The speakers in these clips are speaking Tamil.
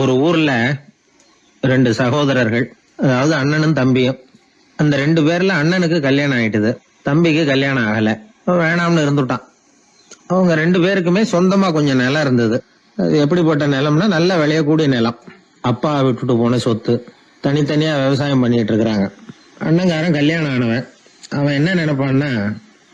ஒரு ஊர்ல ரெண்டு சகோதரர்கள், அதாவது அண்ணனும் தம்பியும். அந்த ரெண்டு பேர்ல அண்ணனுக்கு கல்யாணம் ஆயிட்டுது, தம்பிக்கு கல்யாணம் ஆகல. வேணாம்னு இருந்துட்டான். அவங்க ரெண்டு பேருக்குமே சொந்தமா கொஞ்சம் நிலம் இருந்தது. அது எப்படிப்பட்ட நிலம்னா நல்ல விளையக்கூடிய நிலம். அப்பா விட்டுட்டு போன சொத்து. தனித்தனியா விவசாயம் பண்ணிட்டு இருக்கிறாங்க. அண்ணங்காரன் கல்யாணம் ஆனவன். அவன் என்ன நினைப்பான்னா,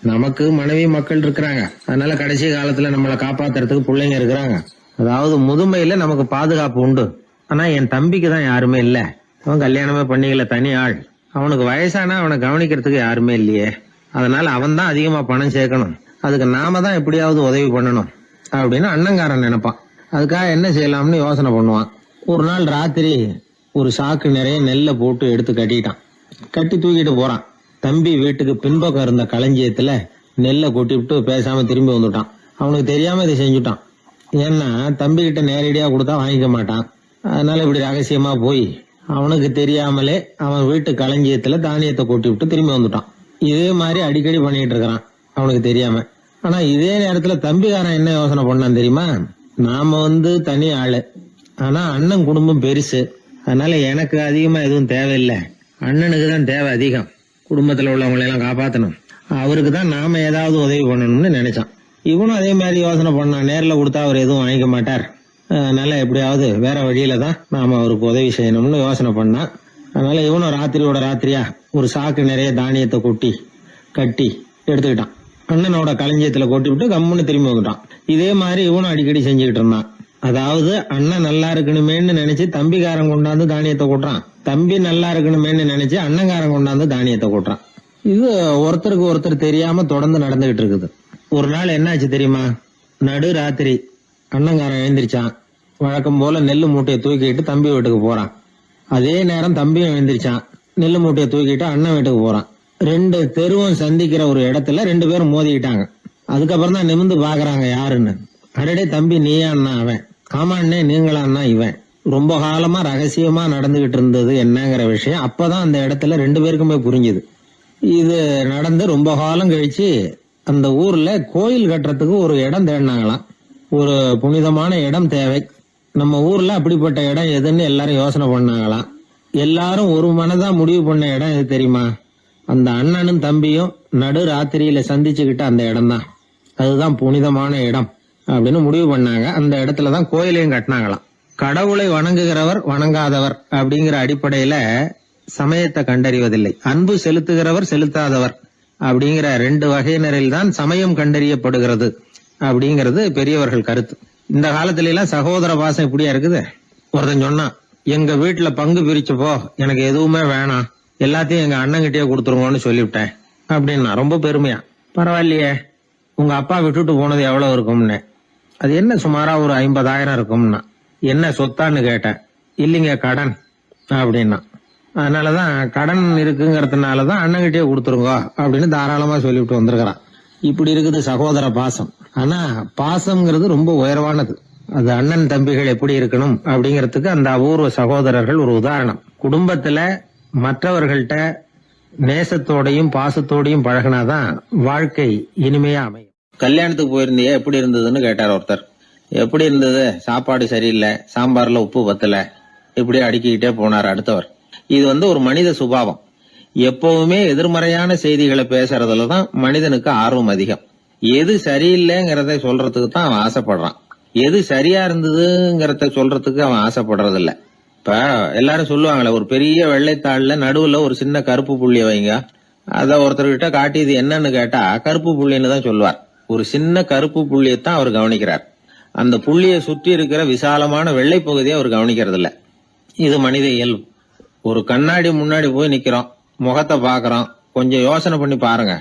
நமக்கு மனைவி மக்கள் இருக்கிறாங்க, அதனால கடைசி காலத்துல நம்மளை காப்பாத்துறதுக்கு பிள்ளைங்க இருக்கிறாங்க, அதாவது முதுமையில நமக்கு பாதுகாப்பு உண்டு. ஆனா என் தம்பிக்கு தான் யாருமே இல்ல. அவன் கல்யாணமே பண்ணிக்கல, தனி ஆள். அவனுக்கு வயசானா அவனை கவனிக்கிறதுக்கு யாருமே இல்லையே. அதனால அவன் தான் அதிகமா பணம் சேர்க்கணும், அதுக்கு நாம தான் எப்படியாவது உதவி பண்ணணும் அப்படின்னு அண்ணங்காரன் நினைப்பான். அதுக்காக என்ன செய்யலாம்னு யோசனை பண்ணுவான். ஒரு நாள் ராத்திரி ஒரு சாக்கு நிறைய நெல்லை போட்டு எடுத்து கட்டிட்டான். கட்டி தூக்கிட்டு போறான். தம்பி வீட்டுக்கு பின்பக்கம் இருந்த களஞ்சியத்துல நெல்லை கொட்டி விட்டு பேசாம திரும்பி வந்துட்டான். அவனுக்கு தெரியாம இதை செஞ்சுட்டான். ஏன்னா தம்பி கிட்ட நேரடியா கொடுத்தா வாங்கிக்க மாட்டான். அதனால இப்படி ரகசியமா போய் அவனுக்கு தெரியாமலே அவன் வீட்டு களஞ்சியத்துல தானியத்தை கொட்டி விட்டு திரும்பி வந்துட்டான். இதே மாதிரி அடிக்கடி பண்ணிட்டு இருக்கிறான் அவனுக்கு தெரியாம. ஆனா இதே நேரத்துல தம்பிக்காரன் என்ன யோசனை பண்ணான் தெரியுமா? நாம தனி ஆளு, ஆனா அண்ணன் குடும்பம் பெருசு, அதனால எனக்கு அதிகமா எதுவும் தேவையில்லை, அண்ணனுக்கு தான் தேவை அதிகம். குடும்பத்துல உள்ளவங்களை எல்லாம் காப்பாத்தணும், அவருக்கு தான் நாம ஏதாவது உதவி பண்ணணும்னு நினைச்சான். இவனும் அதே மாதிரி யோசனை பண்ணான். நேர்ல கொடுத்தா அவர் எதுவும் வாங்கிக்க மாட்டார், அதனால எப்படியாவது வேற வழியில தான் நாம அவருக்கு உதவி செய்யணும்னு யோசனை பண்ணான். அதனால இவனும் ராத்திரியோட ராத்திரியா ஒரு சாக்கு நிறைய தானியத்தை கொட்டி கட்டி எடுத்துக்கிட்டான். அண்ணனோட களஞ்சியத்துல கொட்டி விட்டு கம்முன்னு திரும்பி வந்துட்டான். இதே மாதிரி இவனும் அடிக்கடி செஞ்சுக்கிட்டு இருந்தான். அதாவது அண்ணன் நல்லா இருக்கணுமேன்னு நினைச்சு தம்பிக்காரன் கொண்டாந்து தானியத்தை கொட்டுறான், தம்பி நல்லா இருக்கணுமேன்னு நினைச்சு அண்ணங்காரன் கொண்டாந்து தானியத்தை கொட்டுறான். இது ஒருத்தருக்கு ஒருத்தர் தெரியாம தொடர்ந்து நடந்துகிட்டு இருக்குது. ஒரு நாள் என்னாச்சு தெரியுமா? நடு ராத்திரி அண்ணங்காரன் எழுந்திரிச்சான். வழக்கம் போல நெல்லு மூட்டையை தூக்கிட்டு தம்பி வீட்டுக்கு போறான். அதே நேரம் தம்பியும் எழுந்திரிச்சான். நெல்லு மூட்டையை தூக்கிட்டு அண்ணன் வீட்டுக்கு போறான். ரெண்டு தெருவும் சந்திக்கிற ஒரு இடத்துல ரெண்டு பேரும் மோதிக்கிட்டாங்க. அதுக்கப்புறம் தான் நிமிந்து பாக்குறாங்க யாருன்னு. அடடே தம்பி நீயா அண்ணா அவன், ஆமா அண்ணே நீங்களா அண்ணா இவன். ரொம்ப காலமா ரகசியமா நடந்துகிட்டு இருந்தது என்னங்கிற விஷயம் அப்பதான் அந்த இடத்துல ரெண்டு பேருக்குமே புரிஞ்சுது. இது நடந்து ரொம்ப காலம் கழிச்சு அந்த ஊர்ல கோயில் கட்டுறதுக்கு ஒரு இடம் தேடினாங்களாம். ஒரு புனிதமான இடம் தேவை, நம்ம ஊர்ல அப்படிப்பட்ட இடம் எதுன்னு எல்லாரும் யோசனை பண்ணாங்களாம். எல்லாரும் ஒரு மனதா முடிவு பண்ண இடம் எது தெரியுமா? அந்த அண்ணனும் தம்பியும் நடு ராத்திரியில சந்திச்சுக்கிட்ட அந்த இடம் தான். அதுதான் புனிதமான இடம் அப்படின்னு முடிவு பண்ணாங்க. அந்த இடத்துலதான் கோயிலையும் கட்டினாங்களாம். கடவுளை வணங்குகிறவர் வணங்காதவர் அப்படிங்கிற அடிப்படையில சமயத்தை கண்டறிவதில்லை, அன்பு செலுத்துகிறவர் செலுத்தாதவர் அப்படிங்கிற ரெண்டு வகையினரில் தான் சமயம் கண்டறியப்படுகிறது அப்படிங்கிறது பெரியவர்கள் கருத்து. இந்த காலத்துல எல்லாம் சகோதர பாசம் இப்படியா இருக்குது. ஒருத்தன் சொன்னான், எங்க வீட்டுல பங்கு பிரிச்சு போ, எனக்கு எதுவுமே வேணாம், எல்லாத்தையும் எங்க அண்ணங்கிட்டே கொடுத்துருங்கன்னு சொல்லிவிட்டேன் அப்படின்னா ரொம்ப பெருமையா. பரவாயில்லையே, உங்க அப்பா விட்டுட்டு போனது எவ்வளவு இருக்கும்னு. அது என்ன சுமாரா ஒரு 50,000 இருக்கும்னா. என்ன சொத்தான்னு கேட்டேன். இல்லைங்க கடன் அப்படின்னா. அதனாலதான் கடன் இருக்குங்கிறதுனாலதான் அண்ணங்கிட்டே கொடுத்துருங்க அப்படின்னு தாராளமா சொல்லிவிட்டு வந்திருக்கிறான். இப்படி இருக்குது சகோதர பாசம். ஆனா பாசம்ங்கிறது ரொம்ப உயர்வானது. அது அண்ணன் தம்பிகள் எப்படி இருக்கணும் அப்படிங்கறதுக்கு அந்த அபூர்வ சகோதரர்கள் ஒரு உதாரணம். குடும்பத்துல மற்றவர்கள்ட்ட நேசத்தோடையும் பாசத்தோடையும் பழகினாதான் வாழ்க்கை இனிமையா அமையும். கல்யாணத்துக்கு போயிருந்தியா, எப்படி இருந்ததுன்னு கேட்டார் ஒருத்தர். எப்படி இருந்தது? சாப்பாடு சரியில்லை, சாம்பார்ல உப்பு பத்தல, இப்படி அடுக்கிக்கிட்டே போனார் அடுத்தவர். இது ஒரு மனித சுபாவம். எப்பவுமே எதிர்மறையான செய்திகளை பேசுறதுலதான் மனிதனுக்கு ஆர்வம் அதிகம். எது சரியில்லைங்கிறத சொல்றதுக்கு தான் அவன் ஆசைப்படுறான், எது சரியா இருந்ததுங்கிறத சொல்றதுக்கு அவன் ஆசைப்படுறது இல்ல. இப்ப எல்லாரும் சொல்லுவாங்களே, ஒரு பெரிய வெள்ளைத்தாள்ல நடுவுல ஒரு சின்ன கருப்பு புள்ளிய வைங்க, அத ஒருத்தர்கிட்ட காட்டி இது என்னன்னு கேட்டா கருப்பு புள்ளின்னு தான் சொல்லுவார். ஒரு சின்ன கருப்பு புள்ளியத்தான் அவர் கவனிக்கிறார், அந்த புள்ளிய சுற்றி இருக்கிற விசாலமான வெள்ளை பகுதியை அவர் கவனிக்கிறது இல்ல. இது மனித இயல்பு. ஒரு கண்ணாடி முன்னாடி போய் நிக்கிறோம், முகத்தை பாக்குறோம், கொஞ்சம் யோசனை பண்ணி பாருங்க.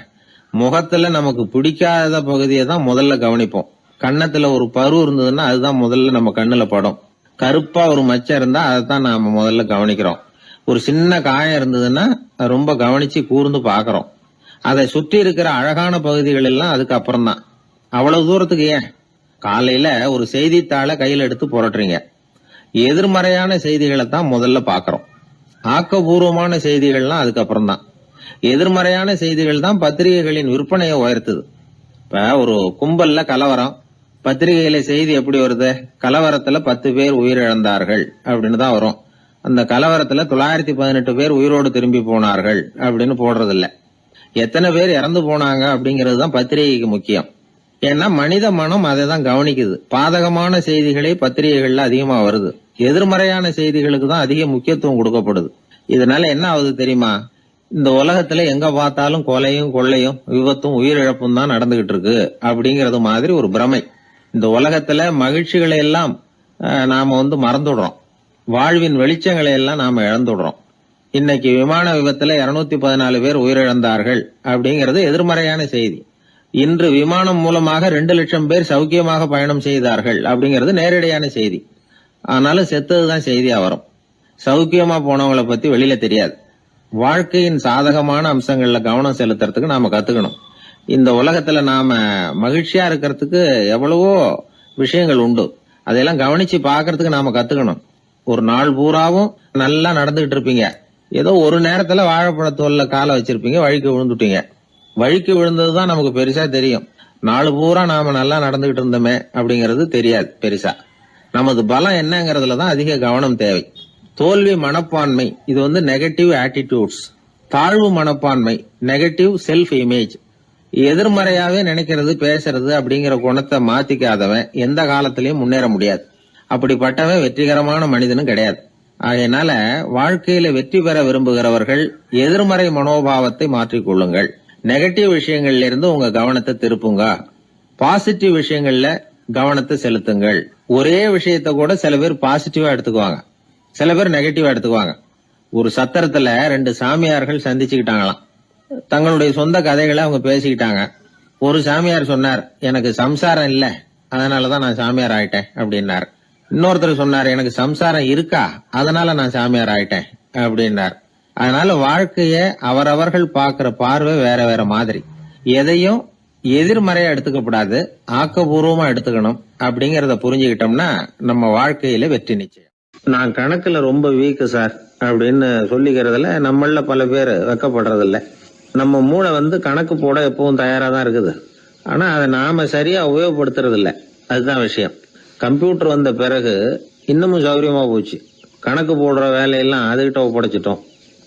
முகத்துல நமக்கு பிடிக்காத பகுதியை தான் முதல்ல கவனிப்போம். கன்னத்துல ஒரு பரு இருந்ததுன்னா அதுதான் முதல்ல நம்ம கண்ணுல படும். கருப்பா ஒரு மச்சம் இருந்தா அதைத்தான் நாம முதல்ல கவனிக்கிறோம். ஒரு சின்ன காயம் இருந்ததுன்னா ரொம்ப கவனிச்சு கூர்ந்து பாக்குறோம். அதை சுற்றி இருக்கிற அழகான பகுதிகள் எல்லாம் அதுக்கு அப்புறம் தான். அவ்வளவு தூரத்துக்கு ஏன் காலையில ஒரு செய்தித்தாளை கையில எடுத்து புரட்டுறீங்க, எதிர்மறையான செய்திகளை தான் முதல்ல பாக்குறோம். ஆக்கப்பூர்வமான செய்திகள்லாம் அதுக்கப்புறம் தான். எதிர்மறையான செய்திகள் தான் பத்திரிகைகளின் விற்பனையை உயர்த்துது. இப்ப ஒரு கும்பல்ல கலவரம், பத்திரிகையில செய்தி எப்படி வருது? கலவரத்துல 10 பேர் உயிரிழந்தார்கள் அப்படின்னு தான் வரும். அந்த கலவரத்துல 918 பேர் உயிரோடு திரும்பி போனார்கள் அப்படின்னு போடுறது இல்ல. எத்தனை பேர் இறந்து போனாங்க அப்படிங்கிறது தான் பத்திரிகைக்கு முக்கியம். ஏன்னா மனித மனம் அதை தான் கவனிக்குது. பாதகமான செய்திகளே பத்திரிகைகள்ல அதிகமா வருது. எதிர்மறையான செய்திகளுக்கு தான் அதிக முக்கியத்துவம் கொடுக்கப்படுது. இதனால என்ன ஆகுது தெரியுமா? இந்த உலகத்துல எங்க பார்த்தாலும் கொலையும் கொள்ளையும் விபத்தும் உயிரிழப்பும் தான் நடந்துகிட்டு இருக்கு அப்படிங்கறது மாதிரி ஒரு பிரமை. இந்த உலகத்துல மகிழ்ச்சிகளை எல்லாம் நாம மறந்துடுறோம். வாழ்வின் வெளிச்சங்களை எல்லாம் நாம இழந்துடுறோம். இன்னைக்கு விமான விபத்துல 214 பேர் உயிரிழந்தார்கள் அப்படிங்கிறது எதிர்மறையான செய்தி. இன்று விமானம் மூலமாக 2 லட்சம் பேர் சௌக்கியமாக பயணம் செய்தார்கள் அப்படிங்கிறது நேரடியான செய்தி. ஆனாலும் செத்ததுதான் செய்தியா வரும். சௌக்கியமா போனவங்களை பத்தி வெளியில தெரியாது. வாழ்க்கையின் சாதகமான அம்சங்கள்ல கவனம் செலுத்துறதுக்கு நாம கத்துக்கணும். இந்த உலகத்துல நாம மகிழ்ச்சியா இருக்கிறதுக்கு எவ்வளவோ விஷயங்கள் உண்டு. அதையெல்லாம் கவனிச்சு பாக்குறதுக்கு நாம கத்துக்கணும். ஒரு நாள் பூராவும் நல்லா நடந்துகிட்டு இருப்பீங்க. ஏதோ ஒரு நேரத்துல வாழைப்பழத்தோல்ல காலை வச்சிருப்பீங்க, வழிக்கு விழுந்துட்டீங்க. வழிக்கு விழுந்ததுதான் நமக்கு பெருசா தெரியும். நாலு பூரா நாம நல்லா நடந்துகிட்டு இருந்தோமே அப்படிங்கறது தெரியாது பெருசா. நமது பலம் என்னங்கறதுலதான் அதிக கவனம் தேவை. தோல்வி மனப்பான்மை இது நெகட்டிவ் ஆட்டிடியூட்ஸ். தாழ்வு மனப்பான்மை நெகட்டிவ் செல்ஃப் இமேஜ். எதிர்மறையாவே நினைக்கிறது பேசுறது அப்படிங்கிற குணத்தை மாத்திக்காதவன் எந்த காலத்திலயும் முன்னேற முடியாது. அப்படிப்பட்டவன் வெற்றிகரமான மனிதனும் கிடையாது. ஆகையினால வாழ்க்கையில வெற்றி பெற விரும்புகிறவர்கள் எதிர்மறை மனோபாவத்தை மாற்றிக்கொள்ளுங்கள். நெகட்டிவ் விஷயங்கள்ல இருந்து உங்க கவனத்தை திருப்புங்க. பாசிட்டிவ் விஷயங்கள்ல கவனத்தை செலுத்துங்கள். ஒரே விஷயத்த கூட சில பேர் பாசிட்டிவா எடுத்துக்குவாங்க, சில பேர் நெகட்டிவா எடுத்துக்குவாங்க. ஒரு சத்திரத்துல 2 சாமியார்கள் சந்திச்சுக்கிட்டாங்களாம். தங்களுடைய சொந்த கதைகளை அவங்க பேசிக்கிட்டாங்க. ஒரு சாமியார் சொன்னார், எனக்கு சம்சாரம் இல்ல, அதனாலதான் நான் சாமியார் ஆயிட்டேன் அப்படின்னார். இன்னொருத்தர் சொன்னார், எனக்கு சம்சாரம் இருக்கா, அதனால நான் சாமியார் ஆயிட்டேன் அப்படின்னார். அதனால வாழ்க்கைய அவரவர்கள் பாக்குற பார்வை வேற வேற மாதிரி. எதையும் எதிர்மறையா எடுத்துக்கப்படாது, ஆக்கப்பூர்வமா எடுத்துக்கணும். அப்படிங்கறத புரிஞ்சுக்கிட்டோம்னா நம்ம வாழ்க்கையில வெற்றி நிச்சயம். நான் கணக்குல ரொம்ப வீக்கு சார் அப்படின்னு சொல்லிக்கிறதுல நம்மள பல பேர் வெக்கப்படுறது இல்ல. நம்ம மூளை கணக்கு போட எப்பவும் தயாரா தான் இருக்குது. ஆனா அதை நாம சரியா உபயோகப்படுத்துறது இல்ல. அதுதான் விஷயம். கம்ப்யூட்டர் வந்த பிறகு இன்னமும் சௌகரியமா போச்சு. கணக்கு போடுற வேலையெல்லாம் அதுகிட்ட ஒப்படைச்சிட்டோம்.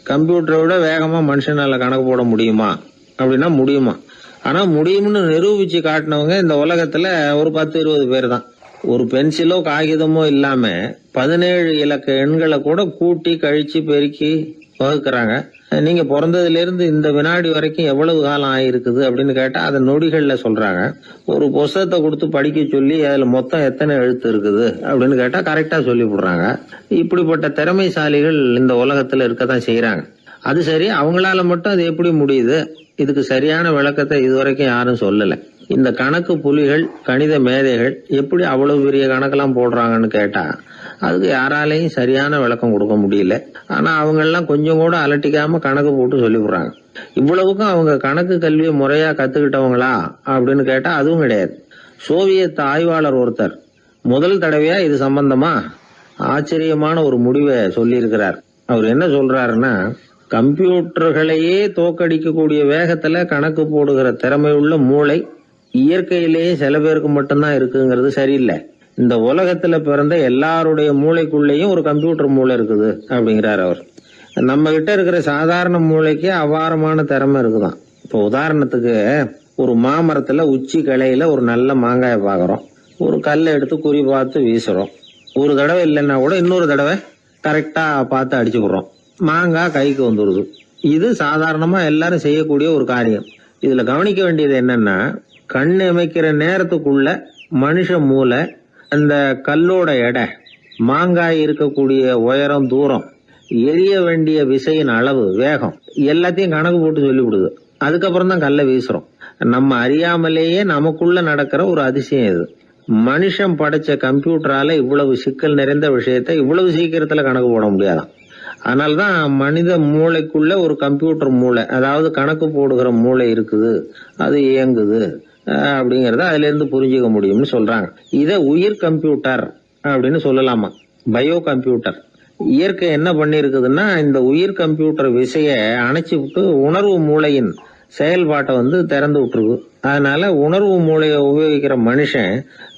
கம்ப்யூட்டரை விட வேகமா மனுஷனால கணக்கு போட முடியுமா அப்படின்னா முடியுமா. ஆனா முடியும்னு நிரூபிச்சு காட்டினவங்க இந்த உலகத்துல ஒரு 10-20 பேர் தான். ஒரு பென்சிலோ காகிதமோ இல்லாம 17 இலக்க எண்களை கூட கூட்டி கழிச்சு பெருக்கி வகுக்கிறாங்க. நீங்க பிறந்ததுல இருந்து இந்த வினாடி வரைக்கும் எவ்வளவு காலம் ஆயிருக்குது அப்படின்னு கேட்டா அதை நொடிகள்ல சொல்றாங்க. ஒரு புத்தகத்தை கொடுத்து படிக்க சொல்லி அதுல மொத்தம் எத்தனை எழுத்து இருக்குது அப்படின்னு கேட்டா கரெக்டா சொல்லி விடுறாங்க. இப்படிப்பட்ட திறமைசாலிகள் இந்த உலகத்துல இருக்கதான் செய்யறாங்க. அது சரி, அவங்களால மட்டும் அது எப்படி முடியுது? இதுக்கு சரியான விளக்கத்தை இதுவரைக்கும் யாரும் சொல்லல. இந்த கணக்கு புலிகள், கணித மேதைகள் எப்படி அவ்வளவு பெரிய கணக்கெல்லாம் போடுறாங்கன்னு கேட்டா அதுக்கு யாராலையும் சரியான விளக்கம் கொடுக்க முடியல. ஆனா அவங்க எல்லாம் கொஞ்சம் கூட அலட்டிக்காம கணக்கு போட்டு சொல்லி விடுறாங்க. இவ்வளவுக்கும் அவங்க கணக்கு கல்வியை முறையா கத்துக்கிட்டவங்களா அப்படின்னு கேட்டா அதுவும் கிடையாது. சோவியத் ஆய்வாளர் ஒருத்தர் முதல் தடவையா இது சம்பந்தமா ஆச்சரியமான ஒரு முடிவை சொல்லி இருக்கிறார். அவர் என்ன சொல்றாருன்னா, கம்ப்யூட்டர்களையே தோக்கடிக்கக்கூடிய வேகத்துல கணக்கு போடுகிற திறமையுள்ள மூளை இயற்கையிலேயே சில பேருக்கு மட்டும்தான் இருக்குங்கிறது சரியில்லை. இந்த உலகத்துல பிறந்த எல்லாருடைய மூளைக்குள்ளேயும் ஒரு கம்ப்யூட்டர் மூளை இருக்குது அப்படிங்கிறார் அவர். நம்ம கிட்ட இருக்கிற சாதாரண மூளைக்கு அபாரமான திறமை இருக்குதான். இப்போ உதாரணத்துக்கு ஒரு மாமரத்துல உச்சி கிளையில ஒரு நல்ல மாங்காயை பாக்குறோம். ஒரு கல்லை எடுத்து குறி பார்த்து வீசுறோம். ஒரு தடவை இல்லைன்னா கூட இன்னொரு தடவை கரெக்டா பார்த்து அடிச்சுக்கிறோம். மாங்காய் கைக்கு வந்துடுது. இது சாதாரணமா எல்லாரும் செய்யக்கூடிய ஒரு காரியம். இதுல கவனிக்க வேண்டியது என்னன்னா, கண் அமைக்கிற நேரத்துக்குள்ள மனுஷ மூளை அந்த கல்லோட எடை, மாங்காய் இருக்கக்கூடிய உயரம், தூரம், எரிய வேண்டிய விசையின் அளவு, வேகம் எல்லாத்தையும் கணக்கு போட்டு சொல்லிவிடுது. அதுக்கப்புறம் தான் கல்லை வீசுறோம். நம்ம அறியாமலேயே நமக்குள்ள நடக்கிற ஒரு அதிசயம் இது. மனுஷன் படைச்ச கம்ப்யூட்டரால இவ்வளவு சிக்கல் நிறைந்த விஷயத்தை இவ்வளவு சீக்கிரத்துல கணக்கு போட முடியாதான். அதனால்தான் மனித மூளைக்குள்ள ஒரு கம்ப்யூட்டர் மூளை, அதாவது கணக்கு போடுகிற மூளை இருக்குது, அது இயங்குது அப்படிங்கறத அதுல இருந்து புரிஞ்சுக்க முடியும்னு சொல்றாங்க. இத உயிர் கம்ப்யூட்டர் அப்படின்னு சொல்லலாமா, பயோ கம்ப்யூட்டர். இயற்கை என்ன பண்ணி இருக்குதுன்னா, இந்த உயிர் கம்ப்யூட்டர் விசைய அணைச்சு விட்டு உணர்வு மூளையின் செயல்பாட்டை திறந்து விட்டுருக்கு. அதனால உணர்வு மூளையை உபயோகிக்கிற மனுஷன்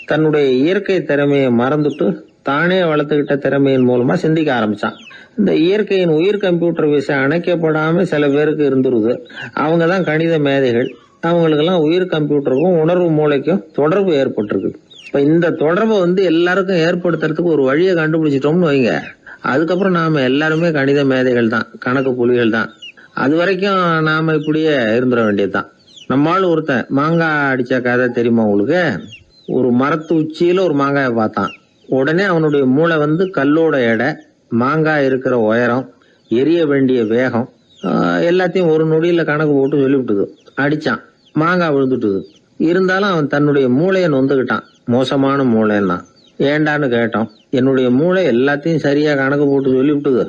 தன்னுடைய இயற்கை திறமையை மறந்துட்டு தானே வளர்த்துக்கிட்ட திறமையின் மூலமா சிந்திக்க ஆரம்பிச்சான். இந்த இயற்கையின் உயிர் கம்ப்யூட்டர் விசை அணைக்கப்படாம சில பேருக்கு இருந்துருது. அவங்க தான் கணித மேதைகள். அவங்களுக்கெல்லாம் உயிர் கம்ப்யூட்டருக்கும் உணர்வு மூளைக்கும் தொடர்பு ஏற்பட்டிருக்கு. இப்ப இந்த தொடர்பை எல்லாருக்கும் ஏற்படுத்துறதுக்கு ஒரு வழியை கண்டுபிடிச்சிட்டோம்னு வைங்க, அதுக்கப்புறம் நாம எல்லாருமே கணித மேதைகள் தான், கணக்கு புலிகள் தான். அது வரைக்கும் நாம இப்படியே இருந்துட வேண்டியதுதான். நம்மால் ஒருத்தன் மாங்காய் அடிச்ச கதை தெரியுமா உங்களுக்கு? ஒரு மரத்து உச்சியில ஒரு மாங்காயை பார்த்தான். உடனே அவனுடைய மூளை கல்லோட எடை, மாங்காய் இருக்கிற உயரம், எரிய வேண்டிய வேகம் எல்லாத்தையும் ஒரு நொடியில கணக்கு போட்டு சொல்லிவிட்டுது. அடிச்சான், மாங்காய் விழுந்துட்டுது. இருந்தாலும் அவன் தன்னுடைய மூளையை நொந்துக்கிட்டான். மோசமான மூளைன்னா ஏண்டான்னு கேட்டோம். என்னுடைய மூளை எல்லாத்தையும் சரியா கணக்கு போட்டு சொல்லிவிட்டுது,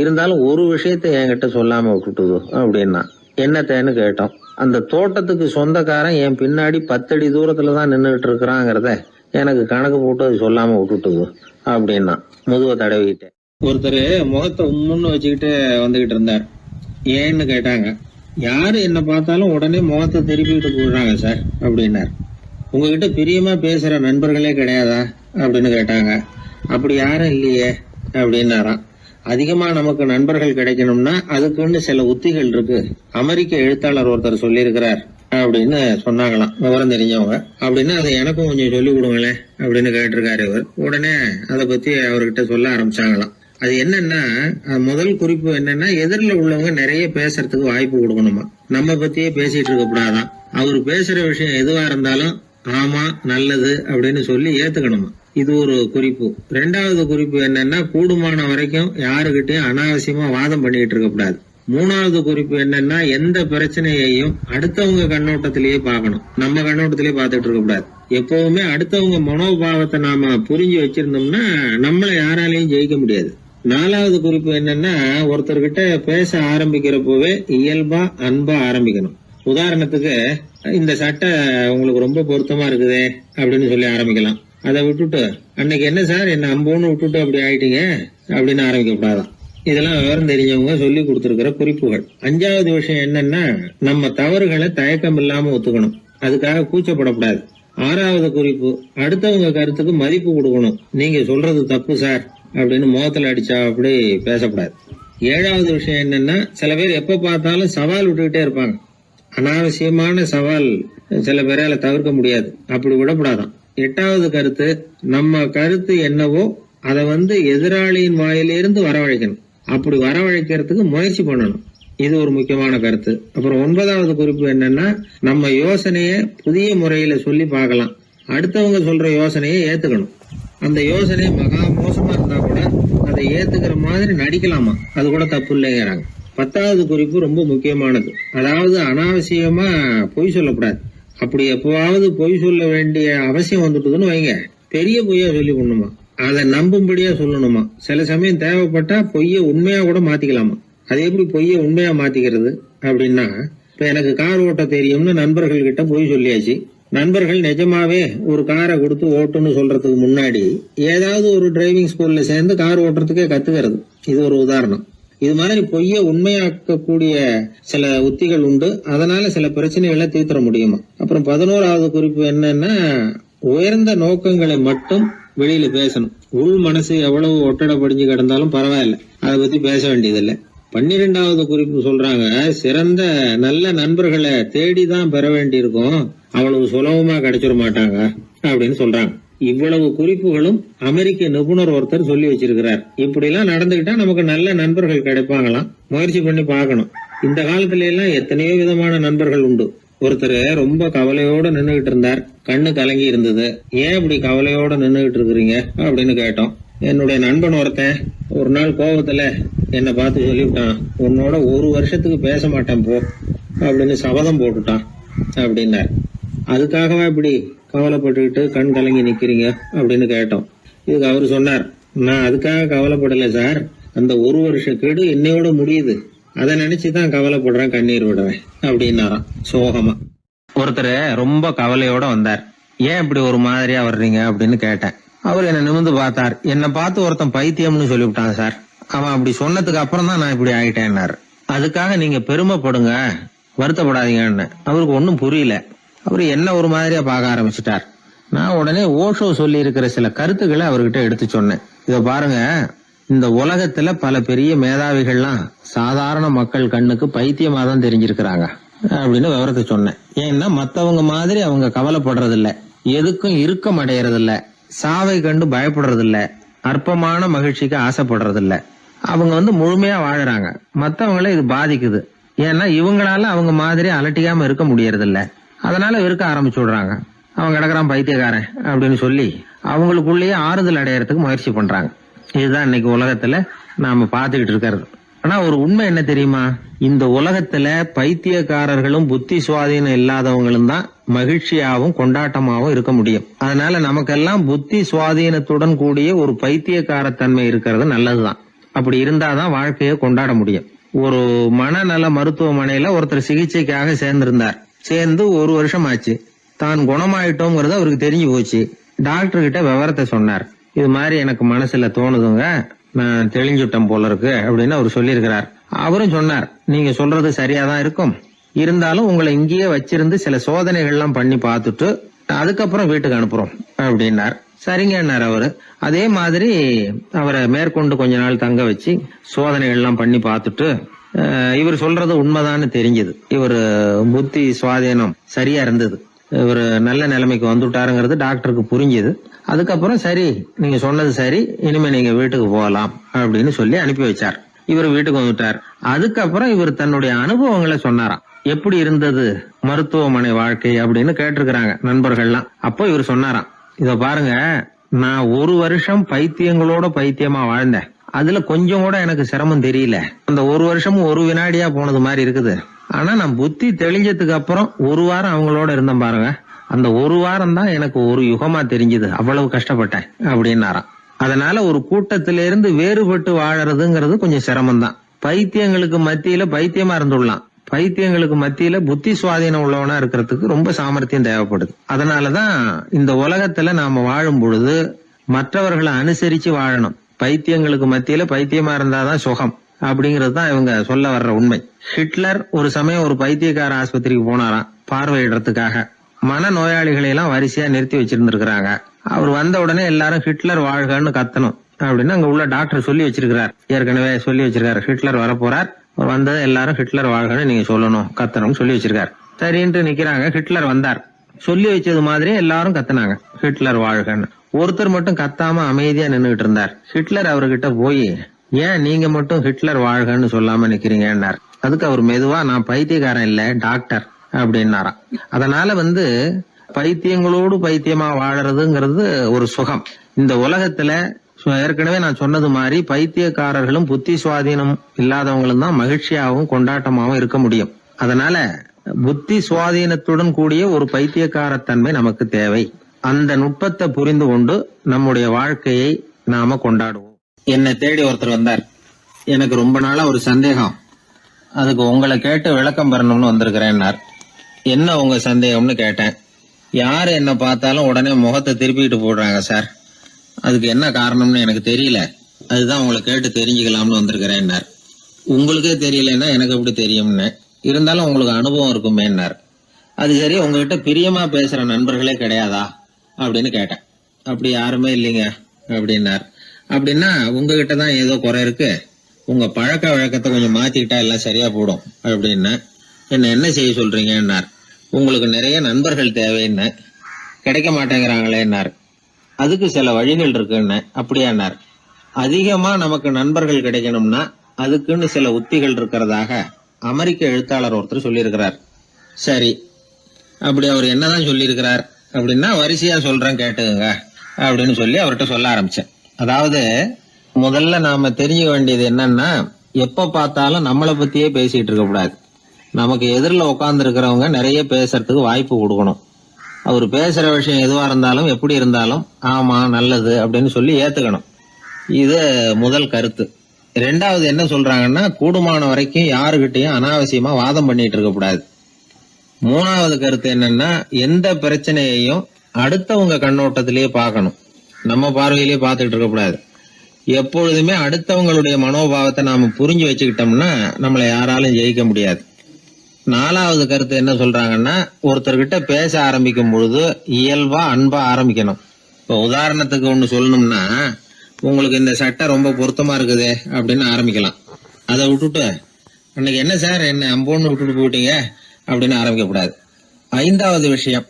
இருந்தாலும் ஒரு விஷயத்த என்கிட்ட சொல்லாம விட்டுட்டுது அப்படின்னா. என்னத்தேன்னு கேட்டோம். அந்த தோட்டத்துக்கு சொந்தக்காரன் என் பின்னாடி 10 அடி தூரத்துலதான் நின்றுகிட்டு இருக்கிறாங்கிறத எனக்கு கணக்கு போட்டு அது சொல்லாம விட்டுட்டுது அப்படின்னா. முதுவை தடவிக்கிட்டேன். ஒருத்தர் முகத்தை உம்முன்னு வச்சுக்கிட்டு வந்துகிட்டு இருந்தார். ஏன்னு கேட்டாங்க. யாரு என்ன பார்த்தாலும் உடனே முகத்தை திருப்பிக்கிட்டு போடுறாங்க சார் அப்படின்னார். உங்ககிட்ட பிரியமா பேசுற நண்பர்களே கிடையாதா அப்படின்னு கேட்டாங்க. அப்படி யாரும் இல்லையே அப்படின்னாராம். அதிகமா நமக்கு நண்பர்கள் கிடைக்கணும்னா அதுக்குன்னு சில உத்திகள் இருக்கு. அமெரிக்க எழுத்தாளர் ஒருத்தர் சொல்லியிருக்கிறார் அப்படின்னு சொன்னாங்களாம், விவரம் தெரிஞ்சவங்க. அப்படின்னு அதை எனக்கும் கொஞ்சம் சொல்லி கொடுங்களேன் அப்படின்னு கேட்டிருக்காரு இவர். உடனே அதை பத்தி அவர்கிட்ட சொல்ல ஆரம்பிச்சாங்களாம். அது என்னன்னா, முதல் குறிப்பு என்னன்னா, எதிரில் உள்ளவங்க நிறைய பேசுறதுக்கு வாய்ப்பு கொடுக்கணுமா. நம்ம பத்தியே பேசிட்டு இருக்க கூடாதான். அவர் பேசுற விஷயம் எதுவா இருந்தாலும் ஆமா நல்லது அப்படின்னு சொல்லி ஏத்துக்கணுமா. இது ஒரு குறிப்பு. 2வது குறிப்பு என்னன்னா, கூடுமான வரைக்கும் யாருகிட்டயும் அனாவசியமா வாதம் பண்ணிட்டு இருக்க கூடாது. 3வது குறிப்பு என்னன்னா, எந்த பிரச்சனையையும் அடுத்தவங்க கண்ணோட்டத்திலேயே பார்க்கணும், நம்ம கண்ணோட்டத்திலேயே பார்த்துட்டு இருக்க கூடாது. எப்பவுமே அடுத்தவங்க மனோபாவத்தை நாம புரிஞ்சு வச்சிருந்தோம்னா நம்மள யாராலையும் ஜெயிக்க முடியாது. 4வது குறிப்பு என்னன்னா, ஒருத்தர்கிட்ட பேச ஆரம்பிக்கிறப்பவே இயல்பா அன்பா ஆரம்பிக்கணும். உதாரணத்துக்கு, இந்த சட்டை உங்களுக்கு ரொம்ப பொருத்தமா இருக்குதே அப்படின்னு சொல்லி ஆரம்பிக்கலாம். அதை விட்டுட்டு அன்னைக்கு என்ன சார் என்ன அம்போன்னு விட்டுட்டு அப்படி ஆயிட்டீங்க அப்படின்னு ஆரம்பிக்க கூடாதான். இதெல்லாம் விவரம் தெரிஞ்சவங்க சொல்லி கொடுத்திருக்கிற குறிப்புகள். 5வது விஷயம் என்னன்னா, நம்ம தவறுகளை தயக்கம் இல்லாம ஒத்துக்கணும், அதுக்காக கூச்சப்படக்கூடாது. 6வது குறிப்பு, அடுத்தவங்க கருத்துக்கு மதிப்பு கொடுக்கணும். நீங்க சொல்றது தப்பு சார் அப்படின்னு முகத்துல அடிச்சா அப்படி பேசக்கூடாது. 7வது விஷயம் என்னன்னா, சில பேர் எப்ப பார்த்தாலும் சவால் விட்டுக்கிட்டே இருப்பாங்க. அனாவசியமான சவால் சில பேரால தவிர்க்க முடியாது, அப்படி விடக்கூடாதான். 8வது கருத்து, நம்ம கருத்து என்னவோ அதை எதிராளியின் வாயிலிருந்து வரவழைக்கணும். அப்படி வரவழைக்கிறதுக்கு முயற்சி பண்ணணும். இது ஒரு முக்கியமான கருத்து. அப்புறம் 9வது குறிப்பு என்னன்னா, நம்ம யோசனைய புதிய முறையில சொல்லி பார்க்கலாம். அடுத்தவங்க சொல்ற யோசனையை ஏத்துக்கணும். அந்த யோசனை மகா மோசமா இருந்தா கூட அதை ஏத்துக்கிற மாதிரி நடிக்கலாமா, அது கூட தப்பு இல்லைங்கிறாங்க. 10வது குறிப்பு ரொம்ப முக்கியமானது. அதாவது அனாவசியமா பொய் சொல்லக்கூடாது. அப்படி எப்பவாவது பொய் சொல்ல வேண்டிய அவசியம் வந்துட்டுதுன்னு வைங்க, பெரிய பொய்யா சொல்லி பண்ணுமா, அதை நம்பும்படியா சொல்லணுமா. சில சமயம் தேவைப்பட்டா பொய்ய உண்மையா கூட மாத்திக்கலாமா. அது எப்படி பொய்ய உண்மையா மாத்திக்கிறது அப்படின்னா, இப்ப எனக்கு கார் ஓட்ட தெரியும்னு நண்பர்கள் கிட்ட பொய் சொல்லியாச்சு. நண்பர்கள் நிஜமாவே ஒரு காரை கொடுத்து ஓட்டுன்னு சொல்றதுக்கு முன்னாடி ஏதாவது ஒரு டிரைவிங் ஸ்கூல்ல சேர்ந்து கார் ஓட்டுறதுக்கே கத்துக்கிறது. இது ஒரு உதாரணம். இது மாதிரி பொய்ய உண்மையாக்கக்கூடிய சில உத்திகள் உண்டு. அதனால சில பிரச்சனைகளை தீர்த்தர முடியுமா. அப்புறம் 11வது குறிப்பு என்னன்னா, உயர்ந்த நோக்கங்களை மட்டும் வெளியில பேசணும். உள் மனசு எவ்வளவு ஒட்டடை படிஞ்சு கிடந்தாலும் பரவாயில்ல, அதை பத்தி பேச வேண்டியதில்லை. 12வது குறிப்பு சொல்றாங்க, சிறந்த நல்ல நண்பர்களை தேடிதான் பெற வேண்டியிருக்கும், அவ்வளவு சுலபமா கிடைச்சிட மாட்டாங்க அப்படின்னு சொல்றாங்க. இவ்வளவு குறிப்புகளும் அமெரிக்க நிபுணர் ஒருத்தர் சொல்லி வச்சிருக்கிறார். இப்படி எல்லாம் நடந்துகிட்டா நமக்கு நல்ல நண்பர்கள் கிடைப்பாங்களாம். முயற்சி பண்ணி பார்க்கணும். இந்த காலத்துல எல்லாம் எத்தனையோ விதமான நண்பர்கள் உண்டு. ஒருத்தர் ரொம்ப கவலையோட நின்றுகிட்டு இருந்தார். கண்ணு கலங்கி இருந்தது. ஏன் இப்படி கவலையோட நின்றுகிட்டு இருக்கிறீங்க அப்படின்னு கேட்டோம். என்னுடைய நண்பன் ஒருத்தன் ஒரு நாள் கோபத்துல என்னை பார்த்து சொல்லிவிட்டான், உன்னோட 1 வருஷத்துக்கு பேச மாட்டேன் போ அப்படின்னு சபதம் போட்டுட்டான் அப்படின்னார். அதுக்காகவா இப்படி கவலைப்பட்டுக்கிட்டு கண் கலங்கி நிக்கிறீங்க அப்படின்னு கேட்டோம். இதுக்கு அவரு சொன்னார், நான் அதுக்காக கவலைப்படல சார், அந்த 1 வருஷ கெடு என்னையோட முடியுது, அதை நினைச்சுதான் கவலைப்படுறேன், கண்ணீர் விடுறேன் அப்படின்னாராம் சோகமா. ஒருத்தர் ரொம்ப கவலையோட வந்தார். ஏன் இப்படி ஒரு மாதிரியா வர்றீங்க அப்படின்னு கேட்டேன். அவர் என்ன நிமிர்ந்து பார்த்தார். என்னை பார்த்து ஒருத்தன் பைத்தியம்னு சொல்லிவிட்டான் சார், அவன் அப்படி சொன்னதுக்கு அப்புறம் தான் நான் இப்படி ஆயிட்டேன்னாரு. அதுக்காக நீங்க பெருமைப்படுங்க, வருத்தப்படாதீங்கன்னு. அவருக்கு ஒன்னும் புரியல. அவரு என்ன ஒரு மாதிரியா பார்க்க ஆரம்பிச்சுட்டார். நான் உடனே ஓஷோ சொல்லி இருக்கிற சில கருத்துக்களை அவர்கிட்ட எடுத்து சொன்னேன். இத பாருங்க, இந்த உலகத்துல பல பெரிய மேதாவிகள்லாம் சாதாரண மக்கள் கண்ணுக்கு பைத்தியமா தான் தெரிஞ்சிருக்கிறாங்க அப்படின்னு விவரத்தை சொன்னேன். ஏன்னா மத்தவங்க மாதிரி அவங்க கவலைப்படுறது இல்ல, எதுக்கும் இறுக்கம் அடையறது இல்ல, சாவை கண்டு பயப்படுறது இல்ல, அற்பமான மகிழ்ச்சிக்கு ஆசைப்படுறது இல்ல. அவங்க முழுமையா வாழறாங்க. மத்தவங்களை இது பாதிக்குது. ஏன்னா இவங்களால அவங்க மாதிரி அலட்டிக்காம இருக்க முடியறது இல்ல. அதனால வெறுக்க ஆரம்பிச்சு விடுறாங்க. அவன் கிடக்குறான் பைத்தியக்காரன் அப்படின்னு சொல்லி அவங்களுக்குள்ளேயே ஆறுதல் அடையறதுக்கு முயற்சி பண்றாங்க. இதுதான் இன்னைக்கு உலகத்துல நாம பாத்துக்கிட்டு இருக்கிறது. ஆனா ஒரு உண்மை என்ன தெரியுமா? இந்த உலகத்துல பைத்தியக்காரர்களும் புத்தி சுவாதீனம் இல்லாதவங்களும் தான் மகிழ்ச்சியாவும் கொண்டாட்டமாவும் இருக்க முடியும். அதனால நமக்கெல்லாம் புத்தி சுவாதீனத்துடன் கூடிய ஒரு பைத்தியக்காரத்தன்மை இருக்கிறது நல்லதுதான். அப்படி இருந்தாதான் வாழ்க்கையை கொண்டாட முடியும். ஒரு மனநல மருத்துவமனையில ஒருத்தர் சிகிச்சைக்காக சேர்ந்திருந்தார். சேர்ந்து 1 வருஷம் ஆச்சு. தான் குணமாயிட்டோங்கிறது அவருக்கு தெரிஞ்சு போச்சு. டாக்டர் கிட்ட விவரத்தை சொன்னார். இது மாதிரி எனக்கு மனசுல தோணுதுங்க, நான் தெளிஞ்சுட்டேன் போல இருக்கு அப்படின்னு அவர் சொல்லியிருக்கிறார். அவரும் சொன்னார், நீங்க சொல்றது சரியாதான் இருக்கும், இருந்தாலும் உங்களை இங்கேயே வச்சிருந்து சில சோதனைகள்லாம் பண்ணி பார்த்துட்டு அதுக்கப்புறம் வீட்டுக்கு அனுப்புறோம் அப்படின்னார். சரிங்கன்னார் அவரு. அதே மாதிரி அவரை மேற்கொண்டு கொஞ்ச நாள் தங்க வச்சு சோதனைகள்லாம் பண்ணி பார்த்துட்டு இவர் சொல்றது உண்மைதான்னு தெரிஞ்சது. இவர் புத்தி சுவாதீனம் சரியா இருந்தது, இவர் நல்ல நிலைமைக்கு வந்துட்டாருங்கிறது டாக்டருக்கு புரிஞ்சது. அதுக்கப்புறம் சரி, நீங்க சொன்னது சரி, இனிமே நீங்க வீட்டுக்கு போகலாம் அப்படின்னு சொல்லி அனுப்பி வச்சார். இவர் வீட்டுக்கு வந்துட்டார். அதுக்கப்புறம் இவர் தன்னுடைய அனுபவங்களை சொன்னாராம். எப்படி இருந்தது மருத்துவமனை வாழ்க்கை அப்படின்னு கேட்டிருக்கிறாங்க நண்பர்கள்லாம். அப்போ இவர் சொன்னாராம், இத பாருங்க, நான் 1 வருஷம் பைத்தியங்களோட பைத்தியமா வாழ்ந்தேன். அதுல கொஞ்சம் கூட எனக்கு சிரமம் தெரியல. அந்த 1 வருஷமும் 1 வினாடியா போனது மாதிரி இருக்குது. ஆனா நான் புத்தி தெளிஞ்சதுக்கு அப்புறம் 1 வாரம் அவங்களோட இருந்தேன் பாருங்க, அந்த 1 வாரம் தான் எனக்கு 1 யுகமா தெரிஞ்சது. அவ்வளவு கஷ்டப்பட்டேன் அப்படின்னாராம். அதனால ஒரு கூட்டத்திலிருந்து வேறுபட்டு வாழறதுங்கிறது கொஞ்சம் சிரமம் தான். பைத்தியங்களுக்கு மத்தியில பைத்தியமா இருந்துடலாம், பைத்தியங்களுக்கு மத்தியில புத்தி சுவாதீனம் உள்ளவனா இருக்கிறதுக்கு ரொம்ப சாமர்த்தியம் தேவைப்படுது. அதனாலதான் இந்த உலகத்துல நாம வாழும் பொழுது மற்றவர்களை அனுசரிச்சு வாழணும். பைத்தியங்களுக்கு மத்தியில பைத்தியமா இருந்தாதான் சுகம் அப்படிங்கிறது தான் இவங்க சொல்ல வர்ற உண்மை. ஹிட்லர் ஒரு சமயம் ஒரு பைத்தியக்கார ஆஸ்பத்திரிக்கு போனாராம் பார்வையிடறதுக்காக. மன நோயாளிகளை எல்லாம் வரிசையா நிறுத்தி வச்சிருந்திருக்கிறாங்க. அவர் வந்த உடனே எல்லாரும் ஹிட்லர் வாழ்கன்னு கத்தணும் அப்படின்னு அங்க உள்ள டாக்டர் சொல்லி வச்சிருக்கிறார். ஏற்கனவே சொல்லி வச்சிருக்காரு, ஹிட்லர் வரப்போறார், வந்தது எல்லாரும் ஹிட்லர் வாழ்கன்னு நீங்க சொல்லணும், கத்தணும்னு சொல்லி வச்சிருக்காரு. சரின்ட்டு நிக்கிறாங்க. ஹிட்லர் வந்தார். சொல்லி வச்சது மாதிரி எல்லாரும் கத்துனாங்க, ஹிட்லர் வாழ்கன்னு. ஒருத்தர் மட்டும் கத்தாம அமைதியா நின்னுகிட்டு இருந்தார். ஹிட்லர் அவர்கிட்ட போய், ஏன் நீங்க மட்டும் ஹிட்லர் வாழ்கன்னு சொல்லாம நிக்கிறீங்கன்னார். அதுக்கு அவர் மெதுவா, நான் பைத்தியக்காரன் இல்ல, டாக்டர் அப்படின்னாராம். அதனால பைத்தியங்களோடு பைத்தியமா வாழறதுங்கிறது ஒரு சுகம். இந்த உலகத்துல ஏற்கனவே நான் சொன்னது மாதிரி பைத்தியக்காரர்களும் புத்தி சுவாதீனம் இல்லாதவங்களும் தான் மகிழ்ச்சியாகவும் கொண்டாட்டமாகவும் இருக்க முடியும். அதனால புத்தி சுவாதீனத்துடன் கூடிய ஒரு பைத்தியக்காரத்தன்மை நமக்கு தேவை. அந்த நுட்பத்தை புரிந்து கொண்டு நம்முடைய வாழ்க்கையை நாம கொண்டாடுவோம். என்னை தேடி ஒருத்தர் வந்தார். எனக்கு ரொம்ப நாளா ஒரு சந்தேகம், அதுக்கு உங்களை கேட்டு விளக்கம் பெறணும்னு வந்திருக்கிறேன்னார். என்ன உங்க சந்தேகம்னு கேட்டேன். யாரு என்ன பார்த்தாலும் உடனே முகத்தை திருப்பிட்டு போடுறாங்க சார், அதுக்கு என்ன காரணம்னு எனக்கு தெரியல, அதுதான் உங்களை கேட்டு தெரிஞ்சுக்கலாம்னு வந்திருக்கிறேன்னார். உங்களுக்கே தெரியலன்னா எனக்கு எப்படி தெரியும்னு, இருந்தாலும் உங்களுக்கு அனுபவம் இருக்குமேன்னார். அது சரி, உங்ககிட்ட பிரியமா பேசுற நண்பர்களே கிடையாதா அப்படின்னு கேட்டேன். அப்படி யாருமே இல்லைங்க அப்படின்னார். அப்படின்னா உங்ககிட்ட தான் ஏதோ குறை இருக்கு, உங்க பழக்க வழக்கத்தை கொஞ்சம் மாத்திக்கிட்டா எல்லாம் சரியா போடும் அப்படின்னு. என்ன செய்ய சொல்றீங்கன்னார். உங்களுக்கு நிறைய நண்பர்கள் தேவைன்னு, கிடைக்க மாட்டேங்கிறாங்களேன்னார். அதுக்கு சில வழிகள் இருக்குன்னு. அப்படியானார். அதிகமா நமக்கு நண்பர்கள் கிடைக்கணும்னா அதுக்குன்னு சில உத்திகள் இருக்கிறதாக அமெரிக்க எழுத்தாளர் ஒருத்தர் சொல்லியிருக்கிறார். சரி, அப்படி அவர் என்னதான் சொல்லியிருக்கிறார் அப்படின்னா வரிசையா சொல்றேன் கேட்டுங்க அப்படின்னு சொல்லி அவர்கிட்ட சொல்ல ஆரம்பிச்சேன். அதாவது முதல்ல நாம தெரிஞ்சுக்க வேண்டியது என்னன்னா, எப்ப பார்த்தாலும் நம்மளை பத்தியே பேசிட்டு இருக்க கூடாது. நமக்கு எதிரில் உட்கார்ந்து இருக்கிறவங்க நிறைய பேசுறதுக்கு வாய்ப்பு கொடுக்கணும். அவர் பேசுற விஷயம் எதுவா இருந்தாலும் எப்படி இருந்தாலும் ஆமா நல்லது அப்படின்னு சொல்லி ஏத்துக்கணும். இது முதல் கருத்து. 2வது என்ன சொல்றாங்கன்னா, கூடுமான வரைக்கும் யாருகிட்டையும் அனாவசியமா வாதம் பண்ணிட்டு இருக்க கூடாது. 3வது கருத்து என்னன்னா, எந்த பிரச்சனையையும் அடுத்தவங்க கண்ணோட்டத்திலேயே பார்க்கணும், நம்ம பார்வையிலேயே பார்த்துட்டு இருக்க கூடாது. எப்பொழுதுமே அடுத்தவங்களுடைய மனோபாவத்தை நாம புரிஞ்சு வச்சுக்கிட்டோம்னா நம்மளை யாராலும் ஜெயிக்க முடியாது. 4வது கருத்து என்ன சொல்றாங்கன்னா, ஒருத்தர்கிட்ட பேச ஆரம்பிக்கும் பொழுது இயல்பா அன்பா ஆரம்பிக்கணும். இப்போ உதாரணத்துக்கு ஒண்ணு சொல்லணும்னா, உங்களுக்கு இந்த சட்டை ரொம்ப பொருத்தமா இருக்குதே அப்படின்னு ஆரம்பிக்கலாம். அதை விட்டுட்டு அன்னைக்கு என்ன சார் என்ன அம்போன்னு விட்டுட்டு போயிட்டீங்க அப்படின்னு ஆரம்பிக்க கூடாது. 5வது விஷயம்,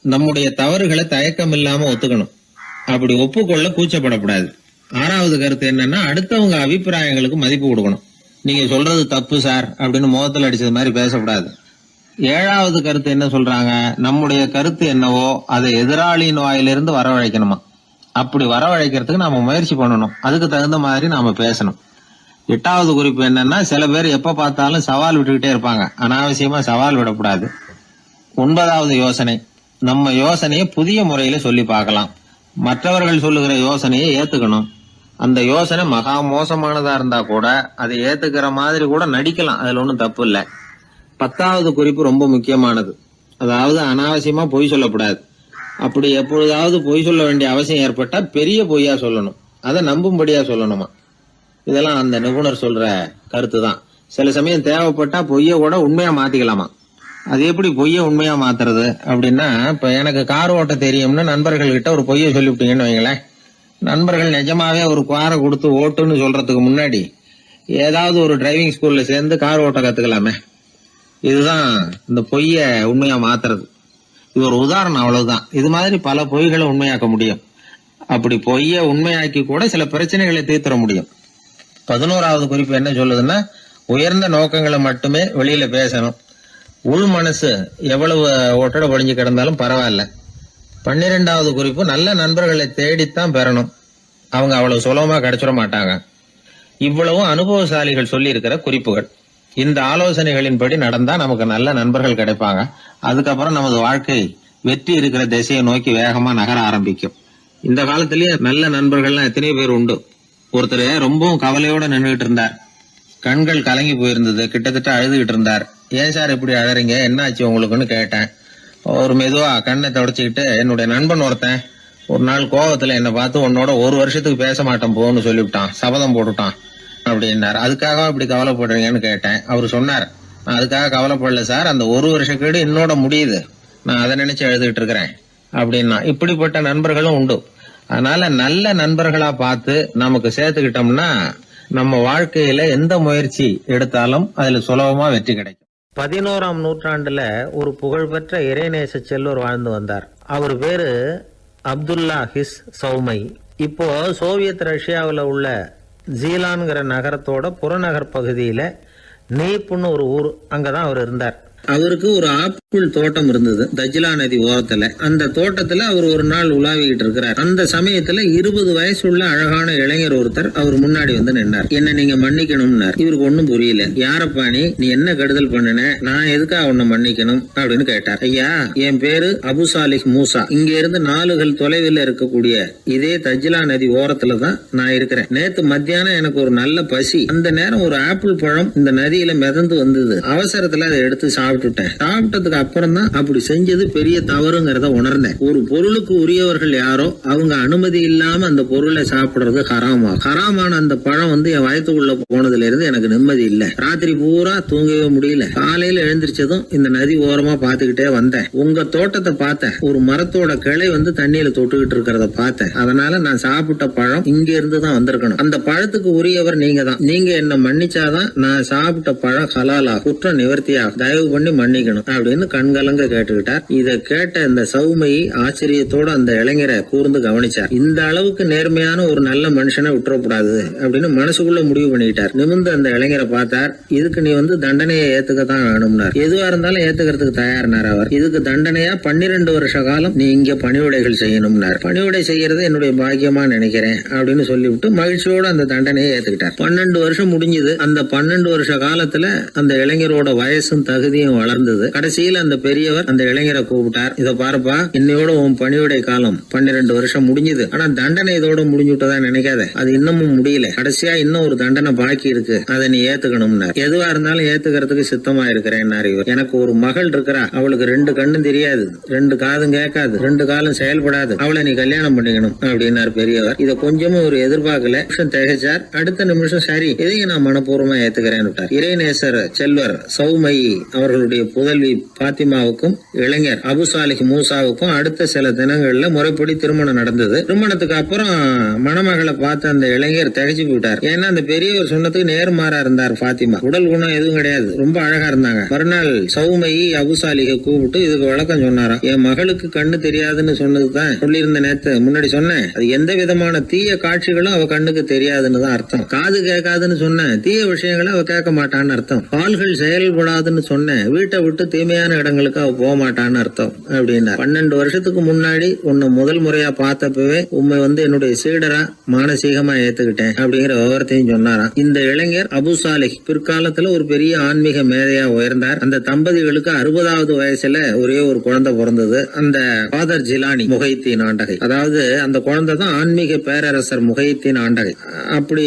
நம்முடைய தவறுகளை தயக்கம் இல்லாம ஒத்துக்கணும். அப்படி ஒப்புக்கொள்ள கூச்சப்படக்கூடாது. 6வது கருத்து என்னன்னா, அடுத்தவங்க அபிப்பிராயங்களுக்கு மதிப்பு கொடுக்கணும். நீங்க சொல்றது தப்பு சார் அப்படின்னு முகத்துல அடிச்சது மாதிரி பேசக்கூடாது. 7வது கருத்து என்ன சொல்றாங்க, நம்முடைய கருத்து என்னவோ அதை எதிராளியின் வாயிலிருந்து வரவழைக்கணுமா. அப்படி வரவழைக்கிறதுக்கு நாம முயற்சி பண்ணணும். அதுக்கு தகுந்த மாதிரி நாம பேசணும். 8வது குறிப்பு என்னன்னா, சில பேர் எப்ப பார்த்தாலும் சவால் விட்டுக்கிட்டே இருப்பாங்க. அனாவசியமா சவால் விடக்கூடாது. 9வது யோசனை, நம்ம யோசனையை புதிய முறையில சொல்லி பார்க்கலாம். மற்றவர்கள் சொல்லுகிற யோசனையை ஏத்துக்கணும். அந்த யோசனை மகா மோசமானதா இருந்தா கூட அதை ஏத்துக்கிற மாதிரி கூட நடிக்கலாம். அதுல ஒன்றும் தப்பு இல்லை. 10வது குறிப்பு ரொம்ப முக்கியமானது. அதாவது அனாவசியமா பொய் சொல்லக்கூடாது. அப்படி எப்பொழுதாவது பொய் சொல்ல வேண்டிய அவசியம் ஏற்பட்டா பெரிய பொய்யா சொல்லணும். அதை நம்பும்படியா சொல்லணுமா. இதெல்லாம் அந்த நிபுணர் சொல்ற கருத்து தான். சில சமயம் தேவைப்பட்டா பொய்ய கூட உண்மையா மாத்திக்கலாமா. அது எப்படி பொய்ய உண்மையா மாத்துறது அப்படின்னா, இப்ப எனக்கு கார் ஓட்ட தெரியும்னு நண்பர்கள் கிட்ட ஒரு பொய்ய சொல்லிவிட்டீங்கன்னு வைங்களேன். நண்பர்கள் நிஜமாவே ஒரு காரை கொடுத்து ஓட்டுன்னு சொல்றதுக்கு முன்னாடி ஏதாவது ஒரு டிரைவிங் ஸ்கூல்ல சேர்ந்து கார் ஓட்ட கத்துக்கலாமே. இதுதான் இந்த பொய்ய உண்மையா மாத்துறது. இது ஒரு உதாரணம், அவ்வளவுதான். இது மாதிரி பல பொய்களை உண்மையாக்க முடியும். அப்படி பொய்ய உண்மையாக்கி கூட சில பிரச்சனைகளை தீர்த்திட முடியும். 11வது குறிப்பு என்ன சொல்லுதுன்னா, உயர்ந்த நோக்கங்களை மட்டுமே வெளியில பேசணும். உள் மனசு எவ்வளவு ஒட்டடை பொழிஞ்சு கிடந்தாலும் பரவாயில்ல. 12வது குறிப்பு, நல்ல நண்பர்களை தேடித்தான் பெறணும். அவங்க அவ்வளவு சுலபமா கிடைச்சிட மாட்டாங்க. இவ்வளவும் அனுபவசாலிகள் சொல்லி இருக்கிற குறிப்புகள். இந்த ஆலோசனைகளின்படி நடந்தா நமக்கு நல்ல நண்பர்கள் கிடைப்பாங்க. அதுக்கப்புறம் நமது வாழ்க்கை வெற்றி இருக்கிற திசையை நோக்கி வேகமா நகர ஆரம்பிக்கும். இந்த காலத்திலேயே நல்ல நண்பர்கள்லாம் எத்தனையோ பேர் உண்டு. ஒருத்தர் ரொம்பவும் கவலையோட நின்றுகிட்டு இருந்தார். கண்கள் கலங்கி போயிருந்தது. கிட்டத்தட்ட அழுதுகிட்டு இருந்தார். ஏன் சார் இப்படி அழறீங்க, என்ன ஆச்சு உங்களுக்குன்னு கேட்டேன். ஒரு மெதுவா கண்ணை தொடச்சிக்கிட்டு, என்னுடைய நண்பன் ஒருத்தன் ஒரு நாள் கோவத்துல என்னை பார்த்து உன்னோட 1 வருஷத்துக்கு பேச மாட்டேன் போன்னு சொல்லிவிட்டான், சபதம் போட்டுட்டான் அப்படின்னாரு. அதுக்காக இப்படி கவலைப்படுறீங்கன்னு கேட்டேன். அவரு சொன்னார், நான் அதுக்காக கவலைப்படல சார், அந்த 1 வருஷ கேடு என்னோட முடியுது, நான் அதை நினைச்சு எழுதிட்டு இருக்கிறேன் அப்படின்னா. இப்படிப்பட்ட நண்பர்களும் உண்டு. அதனால நல்ல நண்பர்களா பார்த்து நமக்கு சேர்த்துக்கிட்டோம்னா நம்ம வாழ்க்கையில எந்த முயற்சி எடுத்தாலும் அதுல சுலபமா வெற்றி கிடைக்கும். 11ஆம் நூற்றாண்டுல ஒரு புகழ்பெற்ற இறைநேச செல்வர் வாழ்ந்து வந்தார். அவர் பேரு அப்துல்லா ஹிஸ் சௌமை. இப்போ சோவியத் ரஷ்யாவில் உள்ள ஜீலான்கிற நகரத்தோட புறநகர் பகுதியில நீப்புன்னு ஒரு ஊர், அங்கதான் அவர் இருந்தார். அவருக்கு ஒரு ஆப்பிள் தோட்டம் இருந்தது தஜ்லா நதி ஓரத்துல. அந்த தோட்டத்துல அவர் ஒரு நாள் உலாவிக்கிட்டு இருக்கிறார். அந்த சமயத்துல 20 வயசுள்ள அழகான இளைஞர் ஒருத்தர் அவர் முன்னாடி வந்து நின்னார். என்ன நீங்க மன்னிக்கணும்னார். இவருக்கு ஒன்னும் புரியல. யாரப்பா நீ என்ன கெடுதல் பண்ணின, நான் எதுக்காக உன்னை மன்னிக்கணும் அப்படின்னு கேட்டார். ஐயா, என் பேரு அபு சாலிஹ் மூசா. இங்க இருந்து 4 கல் தொலைவில் இருக்கக்கூடிய இதே தஜ்லா நதி ஓரத்துல தான் நான் இருக்கிறேன். நேத்து மத்தியானம் எனக்கு ஒரு நல்ல பசி. அந்த நேரம் ஒரு ஆப்பிள் பழம் இந்த நதியில மிதந்து வந்தது. அவசரத்துல அதை எடுத்து சாப்பிட்டதுக்கு அப்புறம் தான் அப்படி செஞ்சது பெரிய தவறுங்கிறத உணர்ந்தேன். ஒரு பொருளுக்கு உரியவர்கள் யாரோ அவங்க அனுமதி இல்லாம அந்த பொருளை சாப்பிடுறது ஹராமான அந்த பழம் வந்து என் வயத்துக்குள்ள போனதுல இருந்து எனக்கு நிம்மதி இல்ல. ராத்திரி பூரா தூங்கவே முடியல. காலையில எழுந்திரிச்சதும் இந்த நதி ஓரமா பாத்துக்கிட்டே வந்தேன். உங்க தோட்டத்தை பார்த்தேன். ஒரு மரத்தோட கிளை வந்து தண்ணியில தொட்டுக்கிட்டு இருக்கிறத பார்த்தேன். அதனால நான் சாப்பிட்ட பழம் இங்க இருந்து தான் வந்திருக்கணும். அந்த பழத்துக்கு உரியவர் நீங்க தான். நீங்க என்ன மன்னிச்சாதான் நான் சாப்பிட்ட பழம் ஹலாலா, குற்றம் நிவர்த்தியா, தயவு பண்ணி மன்னிக்கணும் அப்படின்னு கண்கலங்க கேட்டுக்கிட்டார். இதை கேட்ட இந்த சௌமையை ஆச்சரியத்தோட அந்த இளைஞரை கூர்ந்து கவனிச்சார். இந்த அளவுக்கு நேர்மையான ஒரு நல்ல மனுஷனை விட்டுறக்கூடாது அப்படின்னு மனசுக்குள்ள முடிவு பண்ணிக்கிட்டார். நிமிர்ந்து அந்த இளைஞரை பார்த்தார். இதுக்கு நீ வந்து தண்டனையை ஏத்துக்கத்தான் வேணும்னார். எதுவா இருந்தாலும் ஏத்துக்கிறதுக்கு தயார்னார் அவர். இதுக்கு தண்டனையா 12 வருஷ காலம் நீ இங்க பணிவிடைகள் செய்யணும்னார். பணிவிடை செய்யறது என்னுடைய பாக்கியமா நினைக்கிறேன் அப்படின்னு சொல்லிவிட்டு மகிழ்ச்சியோட அந்த தண்டனையை ஏத்துக்கிட்டார். 12 வருஷம் முடிஞ்சது. அந்த 12 வருஷ காலத்துல அந்த இளைஞரோட வயசும் தகுதியும் வளர்ந்தது. கடைசியில் அந்த பெரியவர் அந்த இளைஞரை கூப்பிட்டார். இத பாருப்பா, இன்னையோட உன் பணிவிடை காலம் 12 வருஷம் முடிஞ்சது. ஆனா தண்டனை இதோட முடிஞ்சுட்டதா நினைக்காத. அது இன்னமும் முடியல. கடைசியா இன்னும் ஒரு தண்டனை பாக்கி இருக்கு. அதை நீ ஏத்துக்கணும்னார். எதுவா இருந்தாலும் ஏத்துக்கிறதுக்கு சித்தமா இருக்கிறேன் இவர். எனக்கு ஒரு மகள் இருக்கிறா. அவளுக்கு 2 கண்ணும் தெரியாது, 2 காதும் கேட்காது, 2 காலும் செயல்படாது. அவளை நீ கல்யாணம் பண்ணிக்கணும் அப்படின்னார் பெரியவர். இதை கொஞ்சமும் ஒரு எதிர்பார்க்கல. திகைச்சார். அடுத்த நிமிஷம் சரி, இதையும் நான் மனப்பூர்வமா ஏத்துக்கிறேன். இறைநேசர் செல்வர் சௌமை அவர் அவர்களுடைய புதல்வி பாத்திமாவுக்கும் இளைஞர் அபுசாலிஹ் மூசாவுக்கும் அடுத்த சில தினங்கள்ல முறைப்படி திருமணம் நடந்தது. திருமணத்துக்கு அப்புறம் மணமகளை பார்த்த அந்த இளைஞர் திகைச்சு போயிட்டார். ஏன்னா அந்த பெரியவர் சொன்னதுக்கு நேர்மாறா இருந்தார். பாத்திமா உடல் குணம் எதுவும் கிடையாது, ரொம்ப அழகா இருந்தாங்க. மறுநாள் சௌமையை அபுசாலிக கூப்பிட்டு இதுக்கு விளக்கம் சொன்னாராம். என் மகளுக்கு கண்ணு தெரியாதுன்னு சொன்னதுதான் சொல்லியிருந்த நேத்து முன்னாடி சொன்னேன். அது எந்த விதமான தீய காட்சிகளும் அவ கண்ணுக்கு தெரியாதுன்னு தான் அர்த்தம். காது கேட்காதுன்னு சொன்னேன், தீய விஷயங்களை அவ கேட்க மாட்டான்னு அர்த்தம். கால்கள் செயல்படாதுன்னு சொன்னேன், வீட்டை விட்டு தீமையான இடங்களுக்கு அவ போக மாட்டான்னு அர்த்தம் அப்படின்னா. 12 வருஷத்துக்கு முன்னாடி உன்னை முதல் முறையா பார்த்தப்பவே உண்மை என்னுடைய சீடரா மானசீகமா ஏத்துக்கிட்டேன் அப்படிங்கிற விவரத்தையும் சொன்னாராம். இந்த இளைஞர் அபுசாலிஹ் பிற்காலத்துல ஒரு பெரிய ஆன்மீக மேதையா உயர்ந்தார். அந்த தம்பதிகளுக்கு 60வது வயசுல ஒரே ஒரு குழந்தை பிறந்தது. அந்த ஃபாதர் ஜிலானி முஹைத்தீன் ஆண்டகை, அதாவது அந்த குழந்தை தான் ஆன்மீக பேரரசர் முஹைத்தீன் ஆண்டகை. அப்படி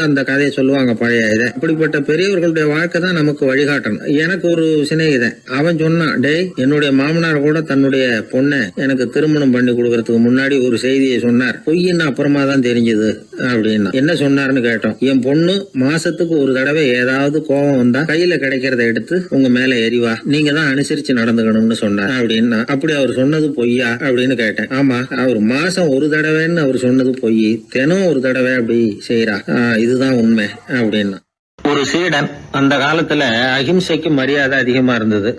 அந்த கதையை சொல்லுவாங்க பழைய இதை. அப்படிப்பட்ட பெரியவர்களுடைய வாழ்க்கை தான் நமக்கு வழிகாட்டணும். எனக்கு ஒரு சிநேகிதன், அவன் சொன்னான், டேய் என்னுடைய மாமனார் கூட தன்னுடைய பொண்ணை எனக்கு திருமணம் பண்ணி கொடுக்கறதுக்கு முன்னாடி ஒரு செய்தியை சொன்னார், பொய்ன்னு அப்புறமா தான் தெரிஞ்சது அப்படின்னா. என்ன சொன்னார்னு கேட்டோம். என் பொண்ணு மாசத்துக்கு ஒரு தடவை ஏதாவது கோபம் வந்தா கையில கிடைக்கிறத எடுத்து உங்க மேல எரிவா, நீங்க தான் அனுசரிச்சு நடந்துக்கணும்னு சொன்னார் அப்படின்னா. அப்படி அவர் சொன்னது பொய்யா அப்படின்னு கேட்டேன். ஆமா, அவர் மாசம் ஒரு தடவைன்னு அவர் சொன்னது பொய், தினம் ஒரு தடவை அப்படி செய்யறா, இதுதான் உண்மை அப்படின்னா. ஒரு சீடன் அந்த காலத்துல அஹிம்சைக்கு மரியாதை அதிகமா இருந்தது.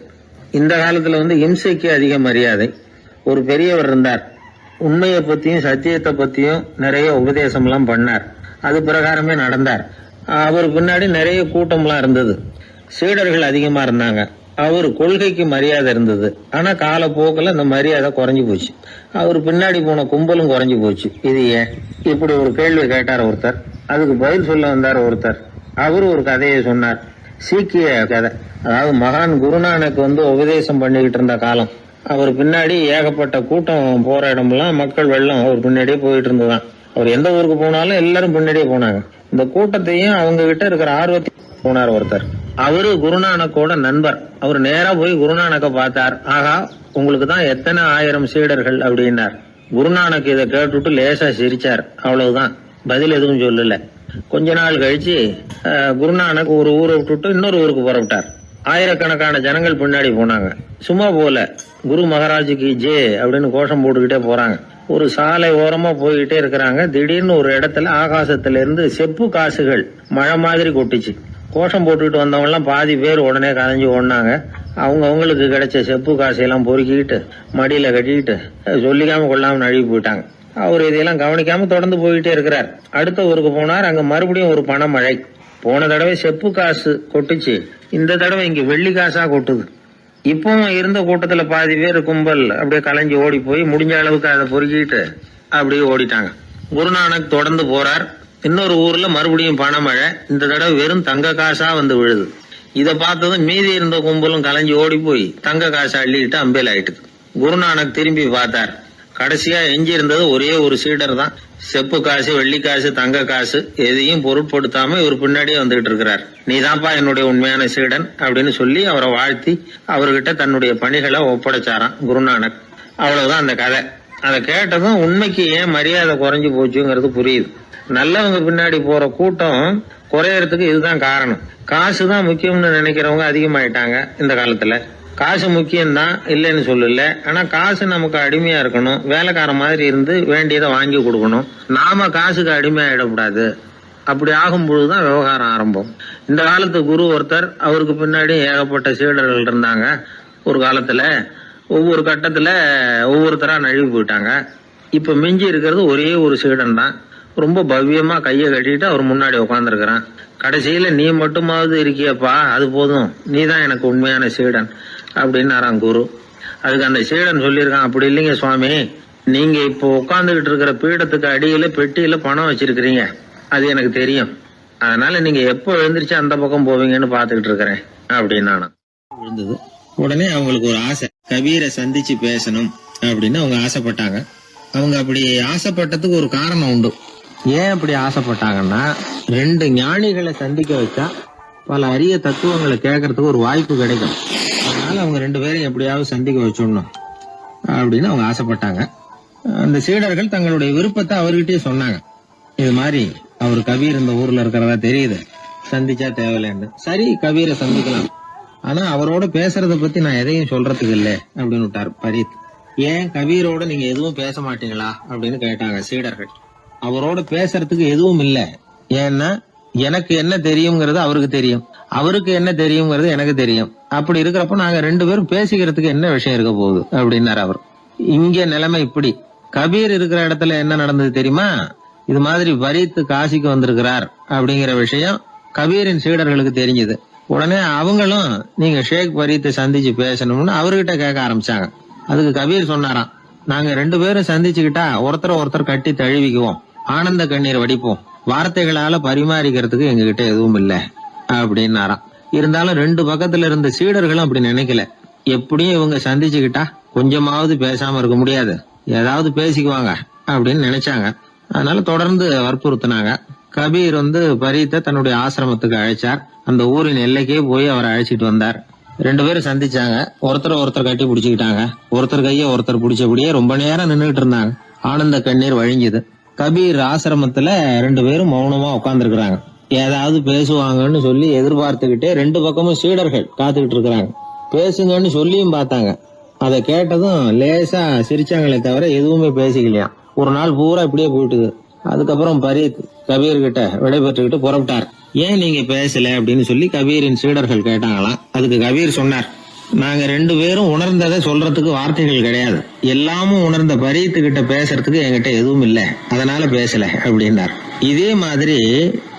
இந்த காலத்துல இம்சைக்கு அதிக மரியாதை. ஒரு பெரியவர் இருந்தார், உண்மையை பத்தியும் சத்தியத்தை பத்தியும் நிறைய உபதேசம் எல்லாம் பண்ணார். அது பிரகாரமே நடந்தார். அவர் பின்னாடி நிறைய கூட்டம்லாம் இருந்தது, சீடர்கள் அதிகமா இருந்தாங்க. அவர் கொள்கைக்கு மரியாதை இருந்தது. ஆனா காலப்போக்கில் அந்த மரியாதை குறைஞ்சு போச்சு. அவர் பின்னாடி போன கும்பலும் குறைஞ்சு போச்சு. இது ஏன்? இப்படி ஒரு கேள்வி கேட்டார் ஒருத்தர். அதுக்கு பதில் சொல்ல வந்தார் ஒருத்தர். அவரு ஒரு கதையை சொன்னார், சீக்கிய கதை. அதாவது மகான் குருநானக் உபதேசம் பண்ணிக்கிட்டு இருந்த காலம். அவர் பின்னாடி ஏகப்பட்ட கூட்டம் போற இடமெல்லாம் மக்கள் வெள்ளம் அவர் பின்னாடியே போயிட்டு இருந்ததுதான். அவர் எந்த ஊருக்கு போனாலும் எல்லாரும் பின்னாடியே போனாங்க. இந்த கூட்டத்தையும் அவங்க கிட்ட இருக்கிற ஆர்வத்தை போனார் ஒருத்தர். அவரு குருநானக்கோட நண்பர். அவர் நேரா போய் குருநானக்க பார்த்தார். ஆகா, உங்களுக்கு தான் எத்தனை ஆயிரம் சீடர்கள் அப்படின்னார். குருநானக் இதை கேட்டுட்டு லேசா சிரிச்சார், அவ்வளவுதான், பதில் எதுவும் சொல்லல. கொஞ்ச நாள் கழிச்சு குருநானக் ஒரு ஊரை விட்டுட்டு இன்னொரு ஊருக்கு புறப்பட்டார். ஆயிரக்கணக்கான ஜனங்கள் பின்னாடி போனாங்க. சும்மா போல, குரு மகாராஜுக்கு ஜே அப்படின்னு கோஷம் போட்டுக்கிட்டே போறாங்க. ஒரு சாலை ஓரமா போய்கிட்டே இருக்கிறாங்க. திடீர்னு ஒரு இடத்துல ஆகாசத்துல இருந்து செப்பு காசுகள் மழை மாதிரி கொட்டுச்சு. கோஷம் போட்டுக்கிட்டு வந்தவங்க எல்லாம் பாதி பேர் உடனே கலைஞ்சு ஓடினாங்க. அவங்களுக்கு கிடைச்ச செப்பு காசையெல்லாம் பொறுக்கிட்டு மடியில கட்டிக்கிட்டு சொல்லிக்காம கொள்ளாம நழுவி போயிட்டாங்க. அவர் இதையெல்லாம் கவனிக்காம தொடர்ந்து போயிட்டே இருக்கிறார். அடுத்த ஊருக்கு போனார். அங்க மறுபடியும் ஒரு பணமழை. போன தடவை செப்பு காசு கொட்டுச்சு, இந்த தடவை இங்க வெள்ளி காசா கொட்டுது. இப்பவும் இருந்த கூட்டத்துல பாதி பேர் கும்பல் அப்படியே கலைஞ்சு ஓடி போய் முடிஞ்ச அளவுக்கு அதை பொறுக்கிட்டு அப்படியே ஓடிட்டாங்க. குருநானக் தொடர்ந்து போறார். இன்னொரு ஊர்ல மறுபடியும் பணமழை. இந்த தடவை வெறும் தங்க காசா விழுது. இதை பார்த்ததும் மீதி இருந்த கும்பலும் கலைஞ்சு ஓடி போய் தங்க காசை அள்ளிட்டு அம்பேல் ஆயிட்டுது. குருநானக் திரும்பி பார்த்தார். கடைசியா எஞ்சி இருந்தது ஒரே ஒரு சீடர் தான். செப்பு காசு, வெள்ளி காசு, தங்க காசு எதையும் பொருட்படுத்தாம இவர் பின்னாடியே வந்துகிட்டு இருக்கிறார். நீதான்ப்பா என்னுடைய உண்மையான சீடன் அப்படின்னு சொல்லி அவரை வாழ்த்தி அவர்கிட்ட தன்னுடைய பணிகளை ஒப்படைச்சாராம் குருநானக். அவ்வளவுதான் அந்த கதை. அதை கேட்டதும் உண்மைக்கு ஏன் மரியாதை குறைஞ்சு போச்சுங்கிறது புரியுது. நல்லவங்க பின்னாடி போற கூட்டம் குறையறதுக்கு இதுதான் காரணம். காசு தான் முக்கியம்னு நினைக்கிறவங்க அதிகமாயிட்டாங்க இந்த காலத்துல. காசு முக்கியம்தான், இல்லைன்னு சொல்லல. ஆனா காசு நமக்கு அடிமையா இருக்கணும். வேலைக்கார மாதிரி இருந்து வேண்டியதை வாங்கி கொடுக்கணும். நாம காசுக்கு அடிமையாயிடக்கூடாது. அப்படி ஆகும் பொழுதுதான் விவகாரம் ஆரம்பம். இந்த காலத்து குரு ஒருத்தர், அவருக்கு பின்னாடி ஏகப்பட்ட சீடர்கள் இருந்தாங்க. ஒரு காலத்துல ஒவ்வொரு கட்டத்துல ஒவ்வொருத்தரா நழுவி போயிட்டாங்க. இப்ப மிஞ்சி இருக்கிறது ஒரே ஒரு சீடன் தான். ரொம்ப பவ்யமா கையை கட்டிட்டு அவர் முன்னாடி உட்காந்துருக்கிறான். கடைசியில நீ மட்டுமாவது இருக்கியப்பா, அது போதும், நீ தான் எனக்கு உண்மையான சீடன் அப்படின்னாராம் குரு. அதுக்கு அந்த சீடன் சொல்லியிருக்கான், அப்படி இல்லைங்க சுவாமி, நீங்க இப்போ உட்காந்துக்கிட்டு இருக்கிற பீடத்துக்கு அடியில பெட்டியில பணம் வச்சிருக்கிறீங்க, அது எனக்கு தெரியும். அதனால நீங்க எப்போ எழுந்திரிச்சு அந்த பக்கம் போவீங்கன்னு பாத்துக்கிட்டு இருக்கிறேன் அப்படின்னா விழுந்தது. உடனே அவங்களுக்கு ஒரு ஆசை, கபீரை சந்திச்சு பேசணும் அப்படின்னு அவங்க ஆசைப்பட்டாங்க. அவங்க அப்படி ஆசைப்பட்டதுக்கு ஒரு காரணம் உண்டு. ஏன் அப்படி ஆசைப்பட்டாங்கன்னா, 2 ஞானிகளை சந்திக்க வச்சா பல அரிய தத்துவங்களை கேட்கறதுக்கு ஒரு வாய்ப்பு கிடைக்கும். அதனால அவங்க 2 பேரையும் எப்படியாவது சந்திக்க வச்சிடணும் அப்படின்னு அவங்க ஆசைப்பட்டாங்க. அந்த சீடர்கள் தங்களுடைய விருப்பத்தை அவர்கிட்டயே சொன்னாங்க. இது மாதிரி அவர் கபீர் இந்த ஊர்ல இருக்கிறதா தெரியுது, சந்திச்சா தேவையில்லைன்னு. சரி, கபீரை சந்திக்கலாம் ஆனா அவரோட பேசுறத பத்தி நான் எதையும் சொல்றதுக்கு இல்ல அப்படின்னு விட்டார் பரீத். ஏன் கபீரோட நீங்க எதுவும் பேச மாட்டீங்களா அப்படின்னு கேட்டாங்க சீடர்கள். அவரோட பேசுறதுக்கு எதுவும் இல்ல, ஏன்னா எனக்கு என்ன தெரியுங்கிறது அவருக்கு தெரியும், அவருக்கு என்ன தெரியுங்கிறது எனக்கு தெரியும். அப்படி இருக்கிறப்ப நாங்க 2 பேரும் பேசிக்கிறதுக்கு என்ன விஷயம் இருக்க போகுது அப்படின்னாரு அவர். இங்க நிலைமை இப்படி. கபீர் இருக்கிற இடத்துல என்ன நடந்தது தெரியுமா? இது மாதிரி பரீத் காசிக்கு வந்திருக்கிறார் அப்படிங்கிற விஷயம் கபீரின் சீடர்களுக்கு தெரிஞ்சது. உடனே அவங்களும் நீங்க ஷேக் பரீத்தை சந்திச்சு பேசணும்னு அவர்கிட்ட கேட்க ஆரம்பிச்சாங்க. அதுக்கு கபீர் சொன்னாராம், நாங்க 2 பேரும் சந்திச்சுக்கிட்டா ஒருத்தர் கட்டி தழுவிக்குவோம், ஆனந்த கண்ணீர் வடிப்போம், வார்த்தைகளால பரிமாறிக்கிறதுக்கு எங்ககிட்ட எதுவும் இல்ல அப்படின்னாராம். இருந்தாலும் 2 பக்கத்துல இருந்த சீடர்களும் அப்படி நினைக்கல. எப்படியும் இவங்க சந்திச்சுக்கிட்டா கொஞ்சமாவது பேசாம இருக்க முடியாது, ஏதாவது பேசிக்குவாங்க அப்படின்னு நினைச்சாங்க. அதனால தொடர்ந்து வற்புறுத்தினாங்க. கபீர் பரீத்தை தன்னுடைய ஆசிரமத்துக்கு அழைச்சார். அந்த ஊரின் எல்லைக்கே போய் அவரை அழைச்சிட்டு வந்தார். 2 பேரும் சந்திச்சாங்க. ஒருத்தர் கட்டி பிடிச்சுக்கிட்டாங்க. ஒருத்தர் கைய ஒருத்தர் பிடிச்சபடியே ரொம்ப நேரம் நின்றுட்டு இருந்தாங்க. ஆனந்த கண்ணீர் வழிஞ்சுது. கபீர் ஆசிரமத்துல 2 பேரும் மௌனமா உட்கார்ந்துருக்காங்க. ஏதாவது பேசுவாங்கன்னு சொல்லி எதிர்பார்த்துக்கிட்டே 2 பக்கமும் சீடர்கள் காத்துக்கிட்டு இருக்கிறாங்க. பேசுங்கன்னு சொல்லியும் பார்த்தாங்க. அதை கேட்டதும் லேசா சிரிச்சாங்களே தவிர எதுவுமே பேசிக்கலையாம். ஒரு நாள் பூரா இப்படியே போயிட்டுது. அதுக்கப்புறம் பரீத் கபீர் கிட்ட விடைபெற்றுக்கிட்டு புறப்பட்டார். ஏன் நீங்க பேசல அப்படின்னு சொல்லி கபீரின் சீடர்கள் கேட்டாங்களாம். அதுக்கு கபீர் சொன்னார், நாங்க 2 பேரும் உணர்ந்ததை சொல்றதுக்கு வார்த்தைகள் கிடையாது, எல்லாமும் உணர்ந்த பரீத்து கிட்ட பேசுறதுக்கு என்கிட்ட எதுவும் இல்ல, அதனால பேசல அப்படின்னார். இதே மாதிரி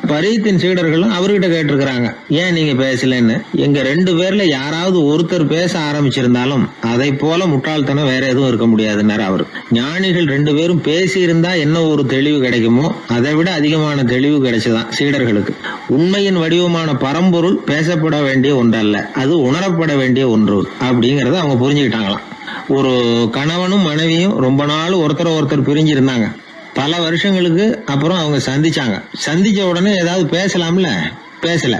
பரீத்தின் சீடர்களும் அவர்கிட்ட கேட்டிருக்கிறாங்க, ஏன் நீங்க பேசலன்னு. எங்க 2 பேர்ல யாராவது ஒருத்தர் பேச ஆரம்பிச்சிருந்தாலும் அதை போல முட்டாள்தனம் வேற எதுவும் இருக்க முடியாதுன்னாரு அவரு. ஞானிகள் 2 பேரும் பேசி இருந்தா என்ன ஒரு தெளிவு கிடைக்குமோ அதை விட அதிகமான தெளிவு கிடைச்சுதான் சீடர்களுக்கு. உண்மையின் வடிவமான பரம்பொருள் பேசப்பட வேண்டிய ஒன்றல்ல, அது உணரப்பட வேண்டிய ஒன்று அப்படிங்கறத அவங்க புரிஞ்சுக்கிட்டாங்களாம். ஒரு கணவனும் மனைவியும் ரொம்ப நாள் ஒருத்தர் பிரிஞ்சிருந்தாங்க. பல வருஷங்களுக்கு அப்புறம் அவங்க சந்திச்சாங்க. சந்திச்ச உடனே ஏதாவது பேசலாம்ல, பேசல.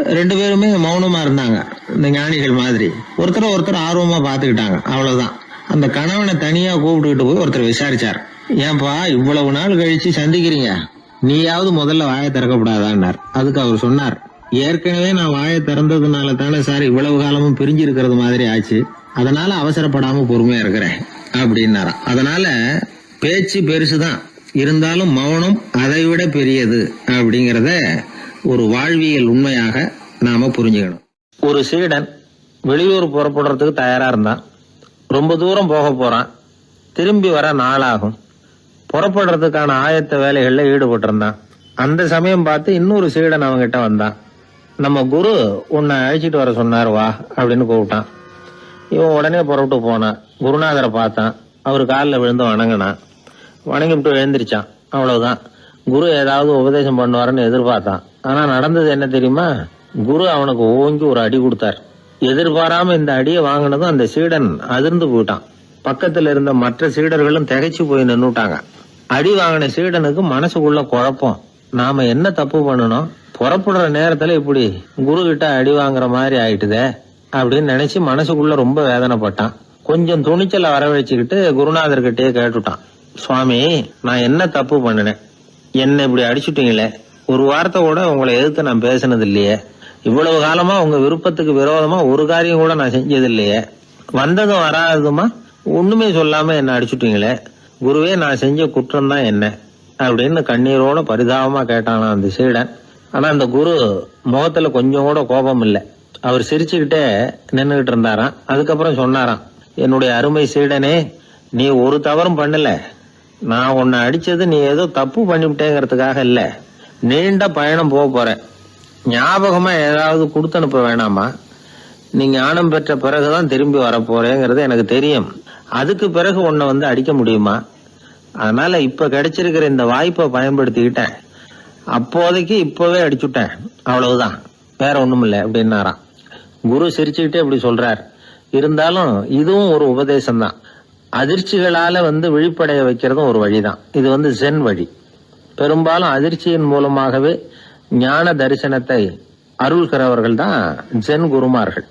2 பேருமே மௌனமா இருந்தாங்க. இந்த ஞானிகள் மாதிரி ஒருத்தர் ஆர்வமா பாத்துக்கிட்டாங்க, அவ்வளவுதான். அந்த கணவனை தனியா கூப்பிட்டுக்கிட்டு போய் ஒருத்தர் விசாரிச்சார், ஏன்பா இவ்வளவு நாள் கழிச்சு சந்திக்கிறீங்க, நீயாவது முதல்ல வாயை திறக்கப்படாதான்னார். அதுக்கு அவர் சொன்னார், ஏற்கனவே நான் வாயை திறந்ததுனால தானே சார் இவ்வளவு காலமும் பிரிஞ்சு இருக்கிறது மாதிரி ஆச்சு, அதனால அவசரப்படாம பொறுமையா இருக்கிறேன் அப்படின்னாராம். அதனால பேச்சு பெருசுதான், இருந்தாலும் மௌனம் அதை விட பெரியது அப்படிங்கறத ஒரு வாழ்வியல் உண்மையாக நாம புரிஞ்சுக்கணும். ஒரு சீடன் வெளியூர் புறப்படுறதுக்கு தயாரா இருந்தான். ரொம்ப தூரம் போக போறான். திரும்பி வர நாளாகும். புறப்படுறதுக்கான ஆயத்த வேலைகள்ல ஈடுபட்டு இருந்தான். அந்த சமயம் பார்த்து இன்னொரு சீடன் அவங்கிட்ட வந்தான். நம்ம குரு உன்னை அழைச்சிட்டு வர சொன்னார், வா அப்படின்னு கூப்பிட்டான். இவன் உடனே புறப்பட்டு போனான். குருநாதரை பார்த்தான். அவரு காலில் விழுந்து வணங்கினான். வணங்கிவிட்டு எழுந்திரிச்சான். அவ்வளவுதான். குரு ஏதாவது உபதேசம் பண்ணுவாருன்னு எதிர்பார்த்தான். ஆனா நடந்தது என்ன தெரியுமா? குரு அவனுக்கு ஓங்கி ஒரு அடி கொடுத்தார். எதிர்பாராம இந்த அடியை வாங்கினதும் அந்த சீடன் அதிர்ந்து போயிட்டான். பக்கத்துல இருந்த மற்ற சீடர்களும் திகைச்சு போய் நின்னுட்டாங்க. அடி வாங்கின சீடனுக்கு மனசுக்குள்ள குழப்பம். நாம என்ன தப்பு பண்ணணும், புறப்படுற நேரத்துல இப்படி குரு கிட்ட அடி வாங்குற மாதிரி ஆயிட்டுதே அப்படின்னு நினைச்சு மனசுக்குள்ள ரொம்ப வேதனைப்பட்டான். கொஞ்சம் துணிச்சலை வரவழைச்சுக்கிட்டு குருநாதர்கிட்டயே கேட்டுட்டான், சுவாமி நான் என்ன தப்பு பண்ணினேன், என்ன இப்படி அடிச்சுட்டீங்களே, ஒரு வார்த்தை கூட உங்களை எதிர்த்து நான் பேசினது இல்லையே, இவ்வளவு காலமா உங்க விருப்பத்துக்கு விரோதமா ஒரு காரியம் கூட நான் செஞ்சது இல்லையே, வந்ததும் வராததுமா ஒண்ணுமே சொல்லாம என்ன அடிச்சுட்டீங்களே, குருவே நான் செஞ்ச குற்றம் தான் என்ன அப்படின்னு கண்ணீரோட பரிதாபமா கேட்டானா அந்த சீடன். ஆனா அந்த குரு முகத்துல கொஞ்சம் கூட கோபம் இல்லை. அவர் சிரிச்சுக்கிட்டே நின்னுகிட்டு இருந்தாராம். அதுக்கப்புறம் சொன்னாராம், என்னுடைய அருமை சீடனே, நீ ஒரு தவறும் பண்ணல, நான் உன்னை அடிச்சது நீ ஏதோ தப்பு பண்ணிவிட்டேங்கிறதுக்காக இல்ல, நீண்ட பயணம் போக போற, ஞாபகமா ஏதாவது கொடுத்து அனுப்ப வேணாமா, நீ ஞானம் பெற்ற பிறகுதான் திரும்பி வர போறேங்கிறது எனக்கு தெரியும், அதுக்கு பிறகு உன்னை அடிக்க முடியுமா, அதனால இப்ப கிடைச்சிருக்கிற இந்த வாய்ப்பை பயன்படுத்திக்கிட்டேன், அப்போதைக்கு இப்பவே அடிச்சுட்டேன், அவ்வளவுதான், வேற ஒண்ணும் இல்லை அப்படின்னாராம். குரு சிரிச்சுக்கிட்டே இப்படி சொல்றார். இருந்தாலும் இதுவும் ஒரு உபதேசம் தான். அதிர்ச்சிகளால விழிப்படைய வைக்கிறதும் ஒரு வழிதான். இது ஜென் வழி. பெரும்பாலும் அதிர்ச்சியின் மூலமாகவே ஞான தரிசனத்தை அருள்கிறவர்கள் தான் ஜென் குருமார்கள்.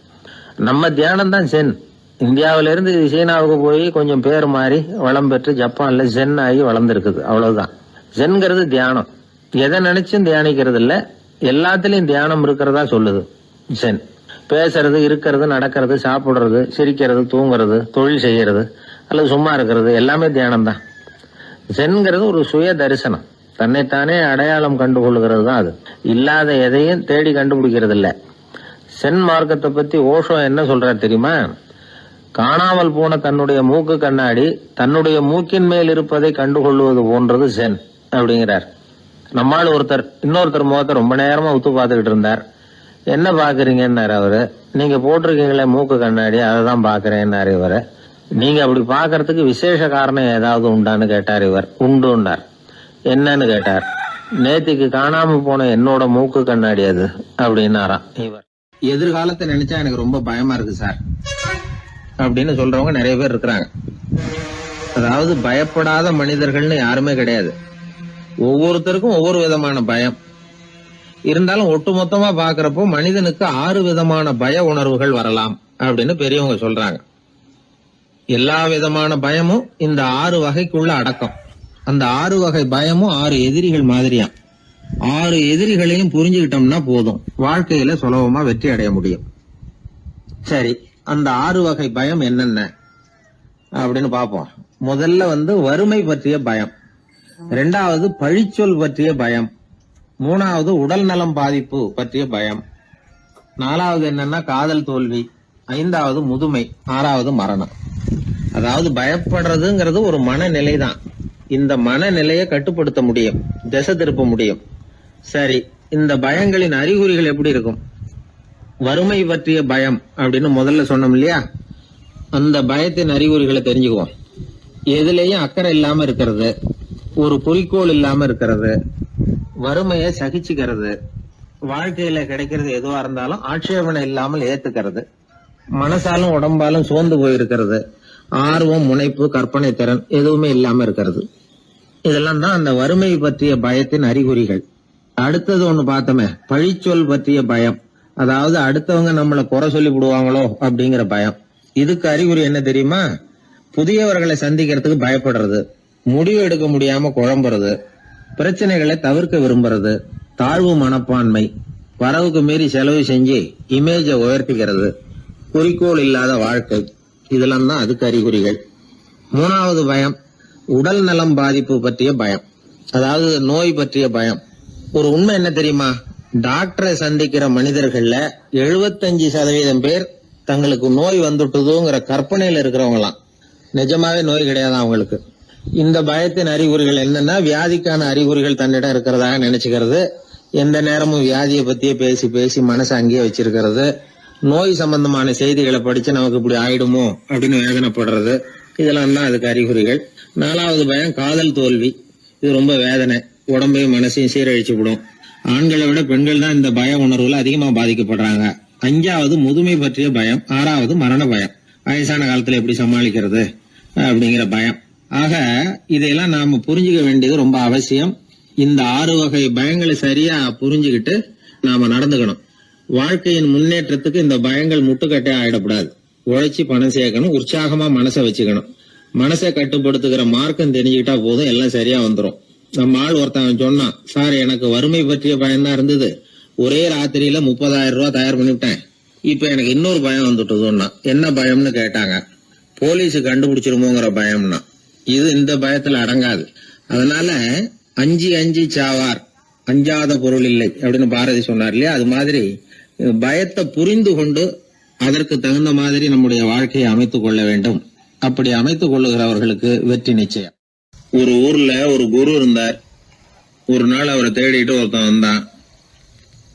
நம்ம தியானம் தான் ஜென். இந்தியாவில இருந்து சீனாவுக்கு போய் கொஞ்சம் பேர் மாறி வளம் பெற்று ஜப்பான்ல ஜென் ஆகி வளர்ந்துருக்குது, அவ்வளவுதான். ஜென்கிறது தியானம். எதை நினைச்சும் தியானிக்கிறது இல்ல, எல்லாத்திலையும் தியானம் இருக்கிறதா சொல்லுது ஜென். பேசுறது, இருக்கிறது, நடக்கிறது, சாப்பிடுறது, சிரிக்கிறது, தூங்குறது, தொழில் செய்யறது அல்லது சும்மா இருக்கிறது எல்லாமே தியானம் தான். சென்கிறது ஒரு சுய தரிசனம், தன்னைத்தானே அடையாளம் கண்டுகொள்கிறது தான். அது இல்லாத எதையும் தேடி கண்டுபிடிக்கிறது இல்லை. சென் மார்க்கத்தை பத்தி ஓஷோ என்ன சொல்றாரு தெரியுமா? காணாமல் போன தன்னுடைய மூக்கு கண்ணாடி தன்னுடைய மூக்கின் மேல் இருப்பதை கண்டுகொள்வது போன்றது சென் அப்படிங்கிறார். நம்மால் ஒருத்தர் இன்னொருத்தர் முகத்தை ரொம்ப நேரமா உத்து பார்த்துக்கிட்டு இருந்தார். என்ன பாக்குறீங்கன்னாரு அவரு. நீங்க போட்டிருக்கீங்களே மூக்கு கண்ணாடி, அதை தான் பாக்குறேன்னாரு இவரு. நீங்க அப்படி பாக்குறதுக்கு விசேஷ காரணம் ஏதாவது உண்டான்னு கேட்டார் இவர். உண்டுன்னார். என்னன்னு கேட்டார். நேத்திக்கு காணாம போன என்னோட மூக்கு கண்ணாடி அது அப்படின்னாராம் இவர். எதிர்காலத்தை நினைச்சா எனக்கு ரொம்ப பயமா இருக்கு சார் அப்படின்னு சொல்றவங்க நிறைய பேர் இருக்கிறாங்க. அதாவது பயப்படாத மனிதர்கள்னு யாருமே கிடையாது. ஒவ்வொருத்தருக்கும் ஒவ்வொரு விதமான பயம் இருந்தாலும் ஒட்டுமொத்தமா பாக்குறப்போ மனிதனுக்கு 6 விதமான பய உணர்வுகள் வரலாம் அப்படின்னு பெரியவங்க சொல்றாங்க. எல்லா விதமான பயமும் இந்த 6 வகைக்குள்ள அடக்கம். அந்த 6 வகை பயமும் 6 எதிரிகள் மாதிரியா. 6 எதிரிகளையும் புரிஞ்சுக்கிட்டோம்னா போதும், வாழ்க்கையில சுலபமா வெற்றி அடைய முடியும். சரி, அந்த 6 வகை பயம் என்னென்ன அப்படின்னு பாப்போம். முதல்ல வறுமை பற்றிய பயம், 2வது பழிச்சொல் பற்றிய பயம், 3வது உடல் நலம் பாதிப்பு பற்றிய பயம், 4வது என்னன்னா காதல் தோல்வி, 5வது முதுமை, 6வது மரணம். அதாவது பயப்படுறதுங்கிறது ஒரு மனநிலை தான். இந்த மனநிலையை கட்டுப்படுத்த முடியும், திசை திருப்ப முடியும். சரி, இந்த பயங்களின் அறிகுறிகள் எப்படி இருக்கும்? வறுமை பற்றிய பயம் அப்படின்னு முதல்ல சொன்னோம் இல்லையா? அந்த பயத்தின் அறிகுறிகளை தெரிஞ்சுக்குவோம். எதுலேயும் அக்கறை இல்லாம இருக்கிறது, ஒரு குறிக்கோள் இல்லாம இருக்கிறது, வறுமையை சகிச்சுக்கிறது, வாழ்க்கையில கிடைக்கிறது எதுவா இருந்தாலும் ஆட்சேபனை இல்லாமல் ஏத்துக்கிறது, மனசாலும் உடம்பாலும் சோர்ந்து போயிருக்கிறது, ஆர்வம், முனைப்பு, கற்பனை திறன் எதுவுமே இல்லாம இருக்கிறது. இதெல்லாம் தான் அந்த வறுமை பற்றிய பயத்தின் அறிகுறிகள். அடுத்தது ஒண்ணு பார்த்தோமே, பழிச்சொல் பற்றிய பயம். அதாவது அடுத்தவங்க நம்மளை குறை சொல்லி விடுவாங்களோ அப்படிங்கிற பயம். இதுக்கு அறிகுறி என்ன தெரியுமா? புதியவர்களை சந்திக்கிறதுக்கு பயப்படுறது, முடிவு எடுக்க முடியாம குழம்புறது, பிரச்சனைகளை தவிர்க்க விரும்புறது, தாழ்வு மனப்பான்மை, வரவுக்கு மீறி செலவு செஞ்சு இமேஜை உயர்த்திக்கிறது, குறிக்கோள் இல்லாத வாழ்க்கை. இதெல்லாம் தான் அதுக்கு அறிகுறிகள். 3வது பயம் உடல் நலம் பாதிப்பு பற்றிய பயம், அதாவது நோய் பற்றிய பயம். ஒரு உண்மை என்ன தெரியுமா? டாக்டரை சந்திக்கிற மனிதர்கள்ல 75% பேர் தங்களுக்கு நோய் வந்துட்டுதுங்கிற கற்பனையில இருக்கிறவங்களாம். நிஜமாவே நோய் கிடையாது அவங்களுக்கு. இந்த பயத்தின் அறிகுறிகள் என்னன்னா, வியாதிக்கான அறிகுறிகள் தன்னிடம் இருக்கிறதாக நினைச்சுக்கிறது, எந்த நேரமும் வியாதியை பத்தியே பேசி பேசி மனசை அங்கேயே வச்சிருக்கிறது, நோய் சம்பந்தமான செய்திகளை படிச்சு நமக்கு இப்படி ஆயிடுமோ அப்படின்னு வேதனைப்படுறது. இதெல்லாம் தான் அதுக்கு அறிகுறிகள். 4வது பயம் காதல் தோல்வி. இது ரொம்ப வேதனை, உடம்பையும் மனசையும் சீரழிச்சு விடும். ஆண்களை விட பெண்கள் தான் இந்த பய உணர்வுல அதிகமா பாதிக்கப்படுறாங்க. 5வது முதுமை பற்றிய பயம். 6வது மரண பயம், வயசான காலத்துல எப்படி சமாளிக்கிறது அப்படிங்கிற பயம். ஆக இதையெல்லாம் நாம புரிஞ்சுக்க வேண்டியது ரொம்ப அவசியம். இந்த 6 வகை பயங்களை சரியா புரிஞ்சுக்கிட்டு நாம நடந்துக்கணும். வாழ்க்கையின் முன்னேற்றத்துக்கு இந்த பயங்கள் முட்டுக்கட்டே ஆயிடக்கூடாது. உழைச்சி பணம் சேர்க்கணும், உற்சாகமா மனசை வச்சுக்கணும். மனசை கட்டுப்படுத்துகிற மார்க்கம் தெரிஞ்சுக்கிட்டா போதும், எல்லாம் சரியா வந்துடும். நம்ம ஆள் ஒருத்தன் சொன்னான், சார் எனக்கு வறுமை பற்றிய பயம்தான் இருந்தது, ஒரே ராத்திரியில 30,000 ரூபாய் தயார் பண்ணிவிட்டேன், இப்ப எனக்கு இன்னொரு பயம் வந்துட்டுதுன்னா. என்ன பயம்னு கேட்டாங்க. போலீஸ் கண்டுபிடிச்சிருமோங்கிற பயம்னா. இது இந்த பயத்துல அடங்காது. அதனால அஞ்சி சாவார், அஞ்சாத பொருள் இல்லை அப்படின்னு பாரதி சொன்னார் இல்லையா? அது மாதிரி பயத்தை புரிந்து கொண்டு அதற்கு தகுந்த மாதிரி நம்முடைய வாழ்க்கையை அமைத்துக் கொள்ள வேண்டும். அப்படி அமைத்துக் கொள்ளுகிறவர்களுக்கு வெற்றி நிச்சயம். ஒரு ஊர்ல ஒரு குரு இருந்தார். ஒரு நாள் அவரை தேடிட்டு ஒருத்தன் வந்தான்.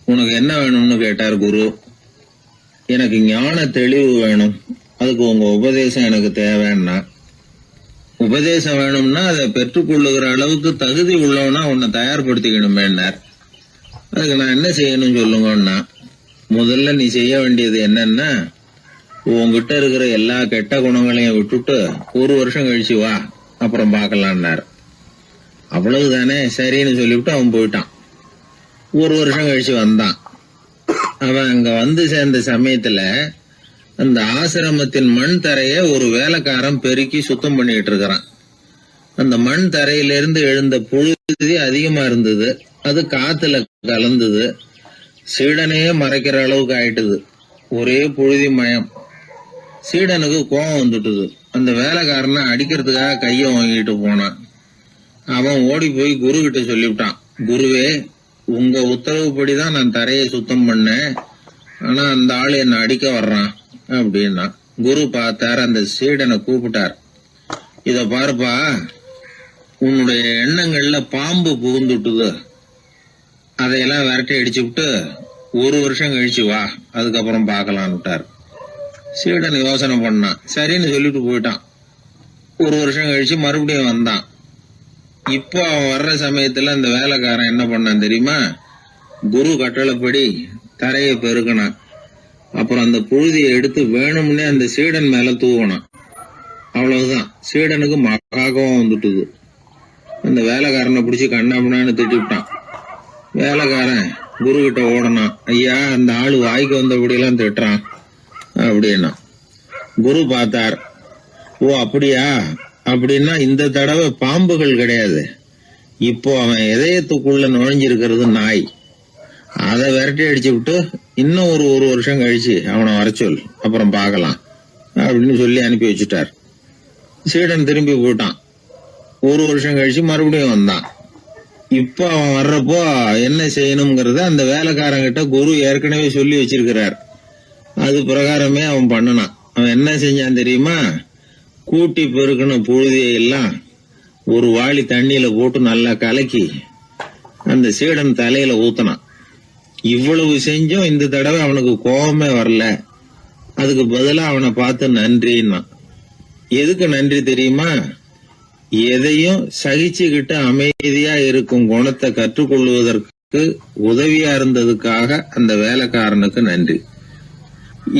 உனக்கு என்ன வேணும்னு கேட்டார் குரு. எனக்கு ஞான தெளிவு வேணும், அதுக்கு உங்க உபதேசம் எனக்கு தேவைன்னா. உபதேசம் வேணும்னா அதை பெற்றுக்கொள்ளுகிற அளவுக்கு தகுதி உள்ளவனா உன்னை தயார்படுத்திக்கணுமேன்னார். அதுக்கு நான் என்ன செய்யணும் சொல்லுங்கன்னா, முதல்ல நீ செய்ய வேண்டியது என்னன்னா, உங்ககிட்ட இருக்கிற எல்லா கெட்ட குணங்களையும் விட்டுட்டு 1 வருஷம் கழிச்சு வா, அப்புறம் பாக்கலான்னாரு. அவ்வளவுதானே, சரின்னு சொல்லிவிட்டு அவன் போயிட்டான். 1 வருஷம் கழிச்சு வந்தான். அவன் அங்க வந்து சேர்ந்த சமயத்துல அந்த ஆசிரமத்தின் மண் தரைய ஒரு வேலைக்காரன் பெருக்கி சுத்தம் பண்ணிட்டு இருக்கிறான். அந்த மண் தரையிலிருந்து எழுந்த புழுதி அதிகமா இருந்தது. அது காத்துல கலந்தது, சீடனையே மறைக்கிற அளவுக்கு ஆயிட்டுது. ஒரே புழுதி மயம். சீடனுக்கு கோபம் வந்துட்டுது. அந்த வேலைக்காரனை அடிக்கிறதுக்காக கைய வாங்கிட்டு போனான். அவன் ஓடி போய் குரு கிட்ட சொல்லிவிட்டான், குருவே, உங்க உத்தரவுப்படிதான் நான் தரையை சுத்தம் பண்ணேன், ஆனா அந்த ஆளு என்ன அடிக்க வர்றான் அப்படின்னா. குரு பார்த்தார், அந்த சீடனை கூப்பிட்டார். இத பாருப்பா, உன்னுடைய எண்ணங்கள்ல பாம்பு புகுந்துட்டுது, அதையெல்லாம் விரட்டி அடிச்சு விட்டு 1 வருஷம் கழிச்சு வா, அதுக்கப்புறம் பாக்கலான்னுட்டார். சீடன் யோசனை பண்ணான், சரின்னு சொல்லிட்டு போயிட்டான். 1 வருஷம் கழிச்சு மறுபடியும் வந்தான். இப்போ அவன் வர்ற சமயத்துல அந்த வேலைக்காரன் என்ன பண்ணான் தெரியுமா? குரு கட்டளைப்படி தரையை பெருக்கினான். அப்புறம் அந்த புழுதியை எடுத்து வேணும்னே அந்த சீடன் மேல தூவனான். அவ்வளவுதான், சீடனுக்கு மகாகம் வந்துட்டுது. அந்த வேலைக்காரனை பிடிச்சி கண்ணாமண்ணான்னு திட்டி விட்டான். வேலைக்காரன் குரு கிட்ட ஓடனான், ஐயா, அந்த ஆளு வாய்க்கு வந்தபடியெல்லாம் திட்டுறான் அப்படின்னா. குரு பார்த்தார், ஓ அப்படியா, அப்படின்னா இந்த தடவை பாம்புகள் கிடையாது, இப்போ அவன் இதயத்துக்குள்ள நுழைஞ்சிருக்கிறது நாய். அதை விரட்டி அடிச்சு விட்டு இன்னும் ஒரு வருஷம் கழிச்சு அவனை வர சொல், அப்புறம் பார்க்கலாம் அப்படின்னு சொல்லி அனுப்பி வச்சுட்டார். சீடன் திரும்பி போயிட்டான். 1 வருஷம் கழிச்சு மறுபடியும் வந்தான். இப்போ அவன் வர்றப்போ என்ன செய்யணுங்கிறத அந்த வேலைக்காரங்கிட்ட குரு ஏற்கனவே சொல்லி வச்சிருக்கிறார். அது பிரகாரமே அவன் பண்ணனான். அவன் என்ன செஞ்சான் தெரியுமா? கூட்டி பெருக்கின புழுதியை எல்லாம் ஒரு வாளி தண்ணியில போட்டு நல்லா கலக்கி அந்த சீடன் தலையில ஊத்தினான். இவ்வளவு செஞ்சும் இந்த தடவை அவனுக்கு கோபமே வரல. அதுக்கு பதிலா அவனை பார்த்து நன்றின்னா. எதுக்கு நன்றி தெரியுமா? எதையும் சகிச்சுக்கிட்டு அமைதியா இருக்கும் குணத்தை கற்றுக்கொள்வதற்கு உதவியா இருந்ததுக்காக அந்த வேலைக்காரனுக்கு நன்றி.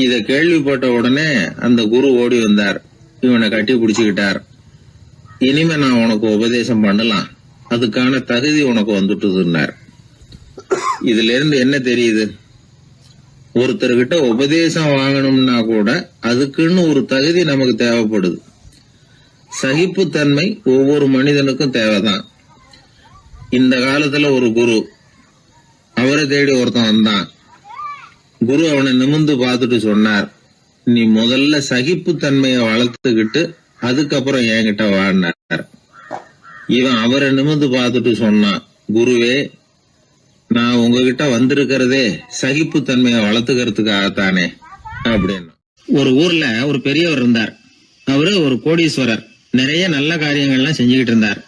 இத கேள்விப்பட்ட உடனே அந்த குரு ஓடி வந்தார், இவனை கட்டி பிடிச்சுக்கிட்டார். இனிமே நான் உனக்கு உபதேசம் பண்ணலாம், அதுக்கான தகுதி உனக்கு வந்துட்டுதுன்னார். இதுல இருந்து என்ன தெரியுது? ஒருத்தர்கிட்ட உபதேசம் வாங்கணும்னா கூட அதுக்குன்னு ஒரு தகுதி நமக்கு தேவைப்படுது. சகிப்புத்தன்மை ஒவ்வொரு மனிதனுக்கும் தேவைதான். இந்த காலத்துல ஒரு குரு, அவரை தேடி ஒருத்தன் வந்தான். குரு அவனை நிமிர்ந்து பார்த்துட்டு சொன்னார், நீ முதல்ல சகிப்புத்தன்மையை வளர்த்துக்கிட்டு அதுக்கப்புறம் என்கிட்ட வாழ்னார். இவன் அவரை நிமிர்ந்து பார்த்துட்டு சொன்னான், குருவே, நான் உங்ககிட்ட வந்திருக்கிறதே சகிப்புத்தன்மையை வளர்த்துக்கிறதுக்காகத்தானே அப்படின்னு. ஒரு ஊர்ல ஒரு பெரியவர் இருந்தார். அவரு ஒரு கோடீஸ்வரர். நிறைய நல்ல காரியங்கள்லாம் செஞ்சுக்கிட்டு இருந்தார்.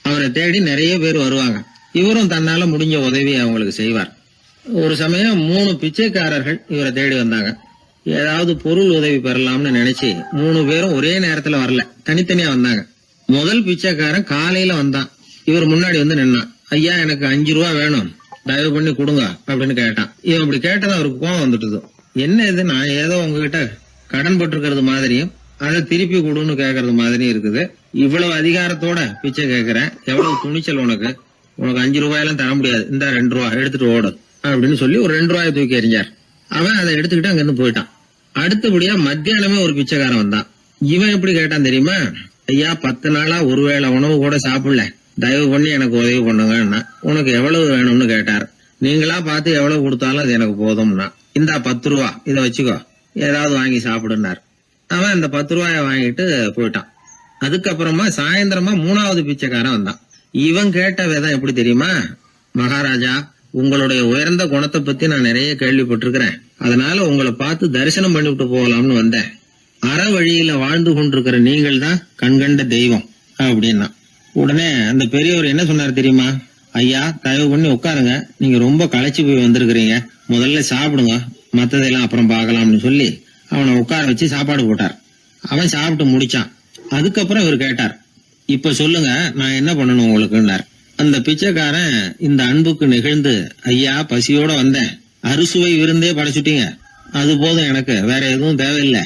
அவரை தேடி நிறைய பேர் வருவாங்க. இவரும் தன்னால முடிஞ்ச உதவியை அவங்களுக்கு செய்வார். ஒரு சமயம் 3 பிச்சைக்காரர்கள் இவரை தேடி வந்தாங்க. ஏதாவது பொருள் உதவி பெறலாம்னு நினைச்சு 3 பேரும் ஒரே நேரத்துல வரல, தனித்தனியா வந்தாங்க. முதல் பிச்சைக்காரன் காலையில வந்தான். இவர் முன்னாடி வந்து நின்னான். ஐயா, எனக்கு 5 ரூபா வேணும், தயவு பண்ணி கொடுங்க அப்படின்னு கேட்டான். இவன் இப்படி கேட்டதான் அவருக்கு கோவம் வந்துட்டுது. என்ன இது, நான் ஏதோ உங்ககிட்ட கடன் பட்டிருக்கிறது மாதிரியும் அதை திருப்பி கொடுன்னு கேக்குறது மாதிரியும் இருக்குது. இவ்வளவு அதிகாரத்தோட பிச்சை கேட்கிறேன், எவ்வளவு துணிச்சல் உனக்கு 5 ரூபாயெல்லாம் தர முடியாது, இந்த 2 ரூபா எடுத்துட்டு ஓடு அப்படின்னு சொல்லி ஒரு 2 ரூபாயை தூக்கி எறிஞ்சார். அவன் அதை எடுத்துக்கிட்டு அங்கிருந்து போயிட்டான். அடுத்தபடியா மத்தியானமே ஒரு பிச்சைக்காரன் வந்தான். இவன் எப்படி கேட்டான் தெரியுமா? ஐயா, 10 நாளா ஒருவேளை உணவு கூட சாப்பிடல, தயவு பண்ணி எனக்கு உதவி பண்ணுங்கன்னா. உனக்கு எவ்வளவு வேணும்னு கேட்டார். நீங்களா பார்த்து எவ்வளவு கொடுத்தாலும் அது எனக்கு போதும்னா. இந்தா 10 ரூபா, இதை வச்சுக்கோ, ஏதாவது வாங்கி சாப்பிடுனார். அவன் அந்த 10 ரூபாய வாங்கிட்டு போயிட்டான். அதுக்கப்புறமா சாயந்தரமா 3வது பிச்சைக்காரன் வந்தான். இவன் கேட்ட விதம் எப்படி தெரியுமா? மகாராஜா, உங்களுடைய உயர்ந்த குணத்தை பத்தி நான் நிறைய கேள்விப்பட்டிருக்கிறேன், அதனால உங்களை பார்த்து தரிசனம் பண்ணிவிட்டு போகலாம்னு வந்தேன். அற வழியில வாழ்ந்து கொண்டிருக்கிற நீங்கள் தான் கண்கண்ட தெய்வம் அப்படின்னா. உடனே அந்த பெரியவர் என்ன சொன்னார் தெரியுமா? ஐயா, தயவு பண்ணி உட்காருங்க, நீங்க ரொம்ப களைச்சு போய் வந்திருக்கிறீங்க, முதல்ல சாப்பிடுங்க, மத்ததெல்லாம் அப்புறம் பார்க்கலாம்னு சொல்லி அவனை உட்கார வச்சு சாப்பாடு போட்டார். அவன் சாப்பிட்டு முடிச்சான். அதுக்கப்புறம் இவர் கேட்டார், இப்ப சொல்லுங்க, நான் என்ன பண்ணணும் உங்களுக்குன்னார். அந்த பிச்சைக்காரன் இந்த அன்புக்கு நிகழ்ந்து, ஐயா, பசியோட வந்தேன், அறுசுவை விருந்தே படைச்சுட்டீங்க, அது போதும், எனக்கு வேற எதுவும் தேவையில்லை,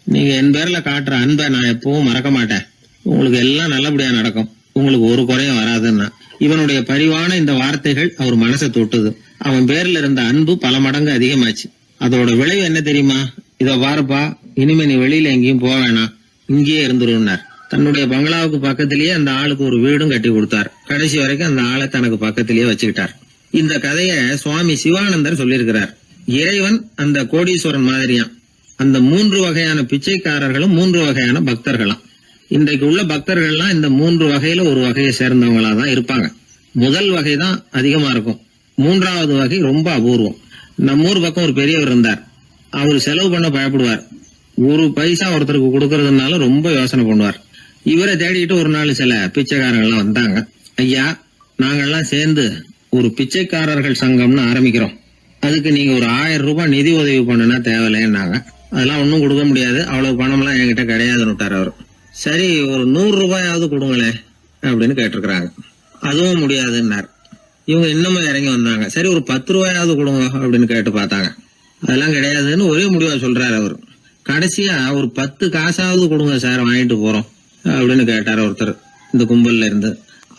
நீங்க என் பேர்ல காட்டுற அன்பை நான் எப்பவும் மறக்க மாட்டேன், உங்களுக்கு எல்லாம் நல்லபடியா நடக்கும், உங்களுக்கு ஒரு குறையும் வராதுன்னா. இவனுடைய பரிவான இந்த வார்த்தைகள் அவர் மனசை தொட்டுது. அவன் பேர்ல இருந்த அன்பு பல மடங்கு அதிகமாச்சு. அதோட விளைவு என்ன தெரியுமா? இத பாருப்பா, இனிமே நீ வெளியில எங்கேயும் போக வேணாம், இங்கேயே இருந்துருன்னார். தன்னுடைய பங்களாவுக்கு பக்கத்திலேயே அந்த ஆளுக்கு ஒரு வீடும் கட்டி கொடுத்தார். கடைசி வரைக்கும் அந்த ஆளை தனக்கு பக்கத்திலேயே வச்சுக்கிட்டார். இந்த கதைய சுவாமி சிவானந்தர் சொல்லியிருக்கிறார். இறைவன் அந்த கோடீஸ்வரன் மாதிரியாம். அந்த 3 வகையான பிச்சைக்காரர்களும் 3 வகையான பக்தர்களாம். இன்றைக்கு உள்ள பக்தர்கள்லாம் இந்த 3 வகையில ஒரு வகையை சேர்ந்தவங்களா தான் இருப்பாங்க. முதல் வகை தான் அதிகமா இருக்கும். 3வது வகை ரொம்ப அபூர்வம். நம்ம ஊர் பக்கம் ஒரு பெரியவர் இருந்தார். அவர் செலவு பண்ண பயப்படுவார். ஒரு பைசா ஒருத்தருக்கு கொடுக்கறதுனால ரொம்ப யோசனை பண்ணுவார். இவரை தேடிட்டு ஒரு நாள் சில பிச்சைக்காரங்கள்லாம் வந்தாங்க. ஐயா, நாங்கெல்லாம் சேர்ந்து ஒரு பிச்சைக்காரர்கள் சங்கம்னு ஆரம்பிக்கிறோம். அதுக்கு நீங்க ஒரு 1000 ரூபாய் நிதி உதவி பண்ணுனா தேவையில்லைன்னாங்க. அதெல்லாம் ஒன்னும் கொடுக்க முடியாது, அவ்வளவு பணம்லாம் என்கிட்ட கிடையாதுன்னு விட்டார் அவர். சரி, ஒரு 100 ரூபாயாவது கொடுங்களேன் அப்படின்னு கேட்டிருக்கிறாங்க. அதுவும் முடியாதுன்னார். இவங்க இன்னமும் இறங்கி வந்தாங்க. சரி, ஒரு 10 ரூபாயாவது கொடுங்க அப்படின்னு கேட்டு பார்த்தாங்க. அதெல்லாம் கிடையாதுன்னு ஒரே முடிவா சொல்றாரு அவர். கடைசியா ஒரு 10 காசாவது கொடுங்க சார், வாங்கிட்டு போறோம் அப்படின்னு கேட்டாரு ஒருத்தர் இந்த கும்பல்ல இருந்து.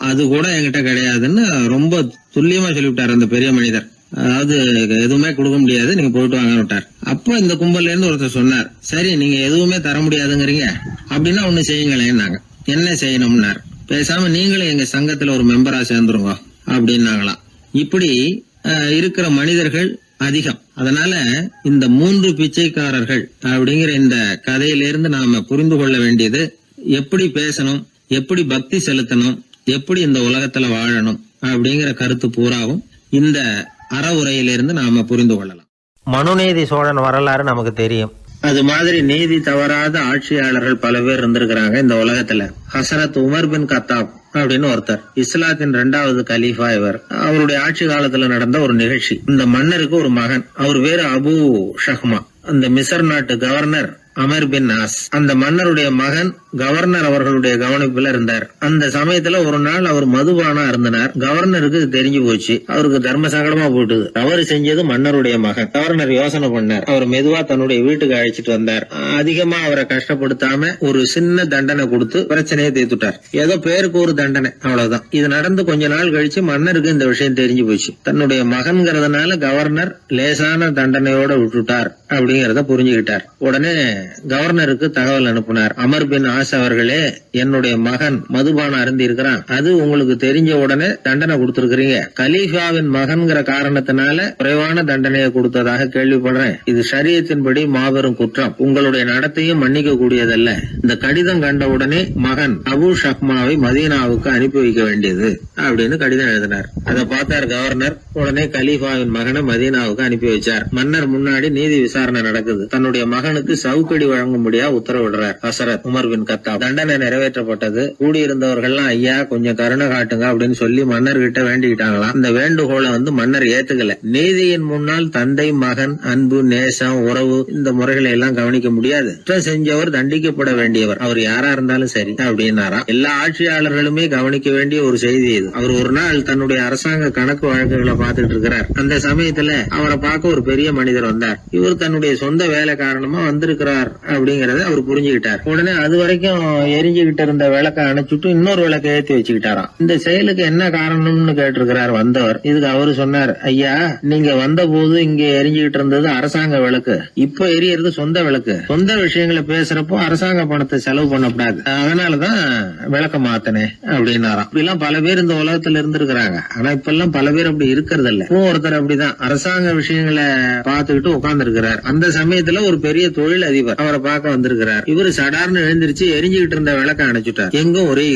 அது கூட என்கிட்ட கிடையாதுன்னு ரொம்ப துல்லியமா சொல்லிவிட்டாரு அந்த பெரிய மனிதர். அதாவது எதுவுமே கொடுக்க முடியாது, நீங்க போயிட்டு வாங்கன்னு விட்டார். அப்ப இந்த கும்பல்ல இருந்து ஒருத்தர் சொன்னார், சரி நீங்க எதுவுமே தர முடியாதுங்கிறீங்க, அப்படின்னா ஒண்ணு செய்யுங்களேன்னாங்க. என்ன செய்யணும்னார். பேசாம நீங்களும் எங்க சங்கத்துல ஒரு மெம்பரா சேர்ந்துருங்க அப்படின்னாங்களாம். இப்படி இருக்கிற மனிதர்கள் அதிகம். அதனால இந்த 3 பிச்சைக்காரர்கள் அப்படிங்கிற இந்த கதையிலிருந்து நாம புரிந்து கொள்ள வேண்டியது, எப்படி பேசணும், எப்படி பக்தி செலுத்தணும், எப்படி இந்த உலகத்துல வாழணும் அப்படிங்கிற கருத்து பூராவும் இந்த அறவுரையிலிருந்து நாம புரிந்து கொள்ளலாம். மனுநீதி சோழன் வரலாறு நமக்கு தெரியும். அது மாதிரி நீதி தவறாத ஆட்சியாளர்கள் பல பேர் இருந்திருக்கிறாங்க இந்த உலகத்துல. ஹசரத் உமர் பின் கத்தாப் அப்படின்னு ஒருத்தர், இஸ்லாத்தின் 2வது கலீஃபா இவர். அவருடைய ஆட்சி காலத்துல நடந்த ஒரு நிகழ்ச்சி. இந்த மன்னருக்கு ஒரு மகன், அவர் பேரு அபு ஷஹ்மா. அந்த மிசர் நாட்டு கவர்னர் அமர் பின் ஆஸ், அந்த மன்னருடைய மகன் கவர்னர் அவர்களுடைய கவனிப்புல இருந்தார். அந்த சமயத்துல ஒரு நாள் அவர் மதுபானா இருந்தனார். கவர்னருக்கு தெரிஞ்சு போச்சு. அவருக்கு தர்ம சங்கடமா போட்டுது. தவறு செஞ்சது மன்னருடைய மகன். கவர்னர் யோசனை பண்ணார். அவர் மெதுவா தன்னுடைய வீட்டுக்கு அழைச்சிட்டு வந்தார். அதிகமா அவரை கஷ்டப்படுத்தாம ஒரு சின்ன தண்டனை கொடுத்து பிரச்சனையை தீர்த்துட்டார். ஏதோ பேருக்கு ஒரு தண்டனை, அவ்வளவுதான். இது நடந்து கொஞ்ச நாள் கழிச்சு மன்னருக்கு இந்த விஷயம் தெரிஞ்சு போச்சு. தன்னுடைய மகன்கிறதுனால கவர்னர் லேசான தண்டனையோட விட்டுட்டார் அப்படிங்கறத புரிஞ்சுக்கிட்டார். உடனே கவர்னருக்கு தகவல் அனுப்பினார். அமர் பின் ஆஸ் அவர்களே, என்னுடைய மகன் மதுபானம் அருந்தி இருக்கிறான். அது உங்களுக்கு தெரிஞ்ச உடனே தண்டனை கொடுத்திருக்கிறீங்க. கலீஃபாவின் மகன்கிற காரணத்தினால குறைவான தண்டனையை கொடுத்ததாக கேள்விப்படுறேன். இது ஷரியத்தின்படி மாபெரும் குற்றம். உங்களுடைய நடத்தையும் மன்னிக்க கூடியதல்ல. இந்த கடிதம் கண்ட உடனே மகன் அபு ஷஹ்மாவை மதீனாவுக்கு அனுப்பி வைக்க வேண்டியது அப்படின்னு கடிதம் எழுதினார். அதை பார்த்தார் கவர்னர். உடனே கலீஃபாவின் மகனை மதீனாவுக்கு அனுப்பி வச்சார். மன்னர் முன்னாடி நீதி விசாரணை நடக்குது. தன்னுடைய மகனுக்கு சவுக்கடி வழங்கும்படியா உத்தரவிடுறார் ஹசரத் உமர் பின் கத்தாப். தண்டனை நிறைவேற்றப்பட்டது. கூடியிருந்தவர்கள்லாம் ஐயா கொஞ்சம் கருணை காட்டுங்க அப்படின்னு சொல்லி மன்னர்கிட்ட வேண்டிக்கிட்டாங்களாம். இந்த வேண்டுகோளை மன்னர் ஏத்துக்கல. நீதியின் முன்னால் தந்தை மகன் அன்பு நேசம் உறவு இந்த முறைகளை எல்லாம் கவனிக்க முடியாது. குற்றம் செஞ்சவர் தண்டிக்கப்பட வேண்டியவர், அவர் யாரா இருந்தாலும் சரி அப்படின்னாராம். எல்லா ஆட்சியாளர்களுமே கவனிக்க வேண்டிய ஒரு செய்தி இது. அவர் ஒரு நாள் தன்னுடைய அரசாங்க கணக்கு வழக்குகளை பார்த்துட்டு இருக்கிறார். அந்த சமயத்துல அவரை பார்க்க ஒரு பெரிய மனிதர் வந்தார். இவர் தன்னுடைய சொந்த வேலை காரணமா வந்திருக்கிறார் அப்படிங்கறத அவர் புரிஞ்சுக்கிட்டார். உடனே அது வரைக்கும் எரிஞ்சுகிட்டு இருந்த விளக்க அணைச்சுட்டு இன்னொரு விளக்க ஏற்றி வச்சுக்கிட்டாராம். இந்த செயலுக்கு என்ன காரணம்னு கேட்டிருக்கிறார் வந்தவர். இதுக்கு அவரு சொன்னார், ஐயா நீங்க வந்த போது இங்க எரிஞ்சுகிட்டு இருந்தது அரசாங்க விளக்கு, இப்ப எரியறது சொந்த விளக்கு. சொந்த விஷயங்களை பேசுறப்போ அரசாங்க பணத்தை செலவு பண்ணக்கூடாது, அதனாலதான் விளக்க மாத்தினேன் அப்படின்னாராம். இப்படி எல்லாம் பல பேர் இந்த உலகத்துல இருந்திருக்கிறாங்க. ஆனா இப்ப எல்லாம் பல பேர் அப்படி இருக்கிறது இல்ல. ஒருத்தர் அப்படிதான் அரசாங்க விஷயங்களை பார்த்துக்கிட்டு உட்கார்ந்து இருக்கிறார். அந்த சமயத்துல ஒரு பெரிய தொழில் அதிபர் அவரை பார்க்க வந்திருக்கிறார். இவரு சடார்னு எழுந்திருச்சு எரிஞ்சுகிட்டு இருந்த விளக்க அணைச்சுட்டார். எங்கும் ஒரே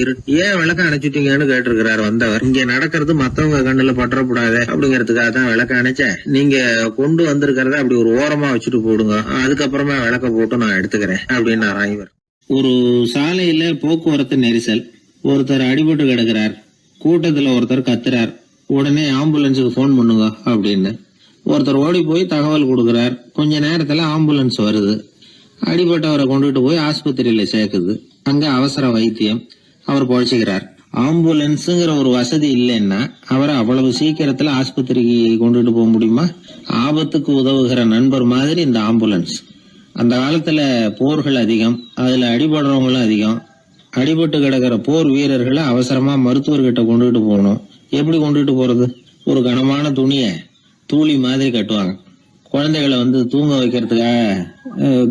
ஏன் விளக்க அணைச்சுட்டீங்கன்னு கேட்டிருக்கிறார் வந்தவர். இங்க நடக்கிறது மத்தவங்க கண்ணுல பற்றக்கூடாது அப்படிங்கறதுக்காக தான் விளக்க அணைச்சேன். நீங்க கொண்டு வந்திருக்கிறத அப்படி ஒரு ஓரமா வச்சுட்டு போடுங்க, அதுக்கப்புறமா விளக்க போட்டு நான் எடுத்துக்கிறேன் அப்படின்னாராம் இவர். ஒரு சாலையில போக்குவரத்து நெரிசல். ஒருத்தர் அடிபட்டு கிடக்கிறார். கூட்டத்துல ஒருத்தர் கத்துறார். உடனே ஆம்புலன்ஸுக்கு போன் பண்ணுங்க அப்படின்னு ஒருத்தர் ஓடி போய் தகவல் கொடுக்கிறார். கொஞ்ச நேரத்துல ஆம்புலன்ஸ் வருது. அடிபட்டவரை கொண்டுட்டு போய் ஆஸ்பத்திரியில சேர்க்குது. அங்க அவசர வைத்தியம். அவர் பொழைச்சுக்கிறார். ஆம்புலன்ஸுங்கிற ஒரு வசதி இல்லைன்னா அவரை அவ்வளவு சீக்கிரத்துல ஆஸ்பத்திரிக்கு கொண்டுட்டு போக முடியுமா? ஆபத்துக்கு உதவுகிற நண்பர் மாதிரி இந்த ஆம்புலன்ஸ். அந்த காலத்துல போர்கள் அதிகம், அதுல அடிபடுறவங்களும் அதிகம். அடிபட்டு கிடக்கிற போர் வீரர்களை அவசரமா மருத்துவர்கிட்ட கொண்டுட்டு போகணும். எப்படி கொண்டுட்டு போறது? ஒரு கனமான துணியை தூளி மாதிரி கட்டுவாங்க. குழந்தைகளை தூங்க வைக்கிறதுக்காக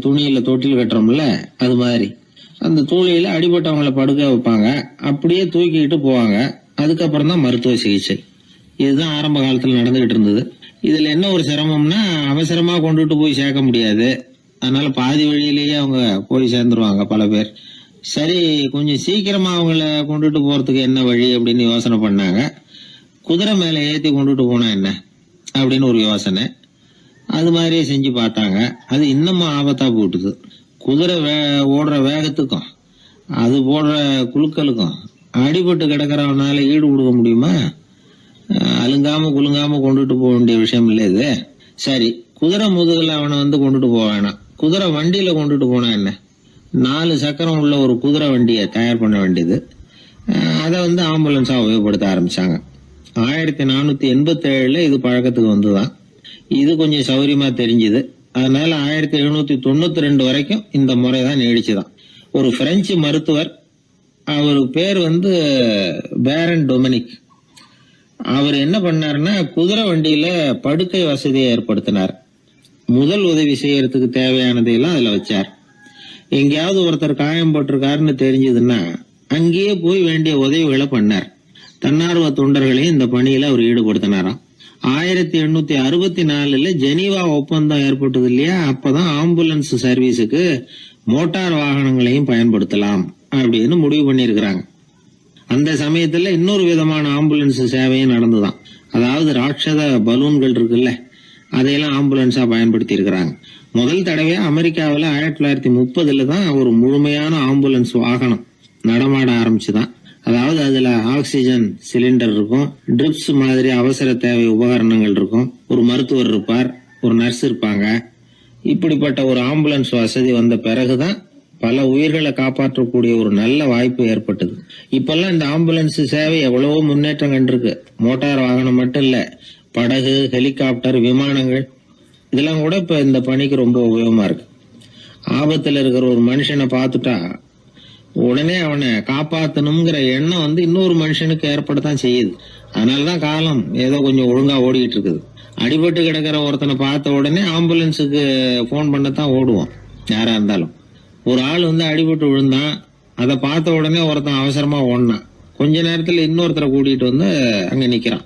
துணியில தொட்டில் கட்டுறோம்ல, அது மாதிரி அந்த தூளியில அடிபட்டவங்களை படுக்க வைப்பாங்க. அப்படியே தூக்கிட்டு போவாங்க. அதுக்கப்புறம் தான் மருத்துவ சிகிச்சை. இதுதான் ஆரம்ப காலத்துல நடந்துகிட்டு இருந்தது. இதுல என்ன ஒரு சிரமம்னா அவசரமா கொண்டுட்டு போய் சேர்க்க முடியாது. அதனால பாதி வழியிலேயே அவங்க போய் சேர்ந்துருவாங்க பல பேர். சரி, கொஞ்சம் சீக்கிரமா அவங்கள கொண்டுட்டு போறதுக்கு என்ன வழி அப்படின்னு யோசனை பண்ணாங்க. குதிரை மேல ஏத்தி கொண்டுட்டு போனா என்ன அப்படின்னு ஒரு யோசனை. அது மாதிரியே செஞ்சு பார்த்தாங்க. அது இன்னமும் ஆபத்தா போட்டுது. குதிரை ஓடுற வேகத்துக்கும் அது போடுற குலுக்கலுக்கும் அடிபட்டு கிடக்கிறவனால ஈடு கொடுக்க முடியுமா? அலுங்காம குலுங்காம கொண்டுட்டு போக வேண்டிய விஷயம் இல்லை இது. சரி, குதிரை முதுகுல அவனை கொண்டுட்டு போக வேணாம், குதிரை வண்டியில கொண்டுட்டு போனா என்ன? 4 சக்கரம் உள்ள ஒரு குதிரை வண்டியை தயார் பண்ண வேண்டியது. அதை ஆம்புலன்ஸா உபயோகப்படுத்த ஆரம்பிச்சாங்க. 1487 இது பழக்கத்துக்கு வந்துதான். இது கொஞ்சம் சௌரியமா தெரிஞ்சுது. அதனால 1792 வரைக்கும் இந்த முறைதான் நீடிச்சுதான். ஒரு பிரெஞ்சு மருத்துவர், அவரு பேர் பேரன் டொமினிக். அவர் என்ன பண்ணாருன்னா, குதிரை வண்டியில படுக்கை வசதியை ஏற்படுத்தினார். முதல் உதவி செய்யறதுக்கு தேவையானதையெல்லாம் அதுல வச்சார். எங்கேயாவது ஒருத்தர் காயம் போட்டிருக்காருன்னு தெரிஞ்சதுன்னா அங்கேயே போய் வேண்டிய உதவிகளை பண்ணார். தன்னார்வ தொண்டர்களையும் இந்த பணியில அவர் ஈடுபடுத்தினாராம். 1864 ஜெனீவா ஒப்பந்தம் ஏற்பட்டது இல்லையா, அப்பதான் ஆம்புலன்ஸ் சர்வீஸுக்கு மோட்டார் வாகனங்களையும் பயன்படுத்தலாம் அப்படின்னு முடிவு பண்ணிருக்கிறாங்க. அந்த சமயத்துல இன்னொரு விதமான ஆம்புலன்ஸ் சேவையும் நடந்துதான். அதாவது ராட்சத பலூன்கள் இருக்குல்ல, அதையெல்லாம் ஆம்புலன்ஸா பயன்படுத்தி இருக்கிறாங்க. முதல் தடவையா அமெரிக்காவில் 1930 தான் ஒரு முழுமையான ஆம்புலன்ஸ் வாகனம் நடமாட ஆரம்பிச்சுதான். அதாவது அதுல ஆக்சிஜன் சிலிண்டர் இருக்கும், ட்ரிப்ஸ் மாதிரி அவசர தேவை உபகரணங்கள் இருக்கும், ஒரு மருத்துவர் இருப்பார், ஒரு நர்ஸ் இருப்பாங்க. இப்படிப்பட்ட ஒரு ஆம்புலன்ஸ் வசதி வந்த பிறகுதான் பல உயிர்களை காப்பாற்றக்கூடிய ஒரு நல்ல வாய்ப்பு ஏற்பட்டது. இப்பெல்லாம் இந்த ஆம்புலன்ஸ் சேவை எவ்வளவோ முன்னேற்றம் கண்டிருக்கு. மோட்டார் வாகனம் மட்டும் இல்ல, படகு, ஹெலிகாப்டர், விமானங்கள் இதெல்லாம் கூட இப்ப இந்த பணிக்கு ரொம்ப உபயோகமா இருக்கு. ஆபத்துல இருக்கிற ஒரு மனுஷனை பார்த்துட்டா உடனே அவனை காப்பாத்தணுங்கிற எண்ணம் இன்னொரு மனுஷனுக்கு ஏற்படத்தான் செய்யுது. அதனாலதான் காலம் ஏதோ கொஞ்சம் ஒழுங்கா ஓடிட்டு இருக்குது. அடிபட்டு கிடக்கிற ஒருத்தனை பார்த்த உடனே ஆம்புலன்ஸுக்கு போன் பண்ணத்தான் ஓடுவோம் யாரா இருந்தாலும். ஒரு ஆள் அடிபட்டு விழுந்தான், அதை பார்த்த உடனே ஒருத்தன் அவசரமா ஓடினான். கொஞ்ச நேரத்துல இன்னொருத்தரை கூட்டிட்டு அங்க நிக்கிறான்.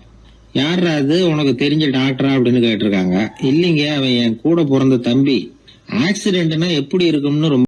யாரா அது, உனக்கு தெரிஞ்ச டாக்டரா அப்படின்னு கேட்டிருக்காங்க. இல்லைங்க, அவன் என் கூட பிறந்த தம்பி. ஆக்சிடென்ட்னா எப்படி இருக்கும்னு ரொம்ப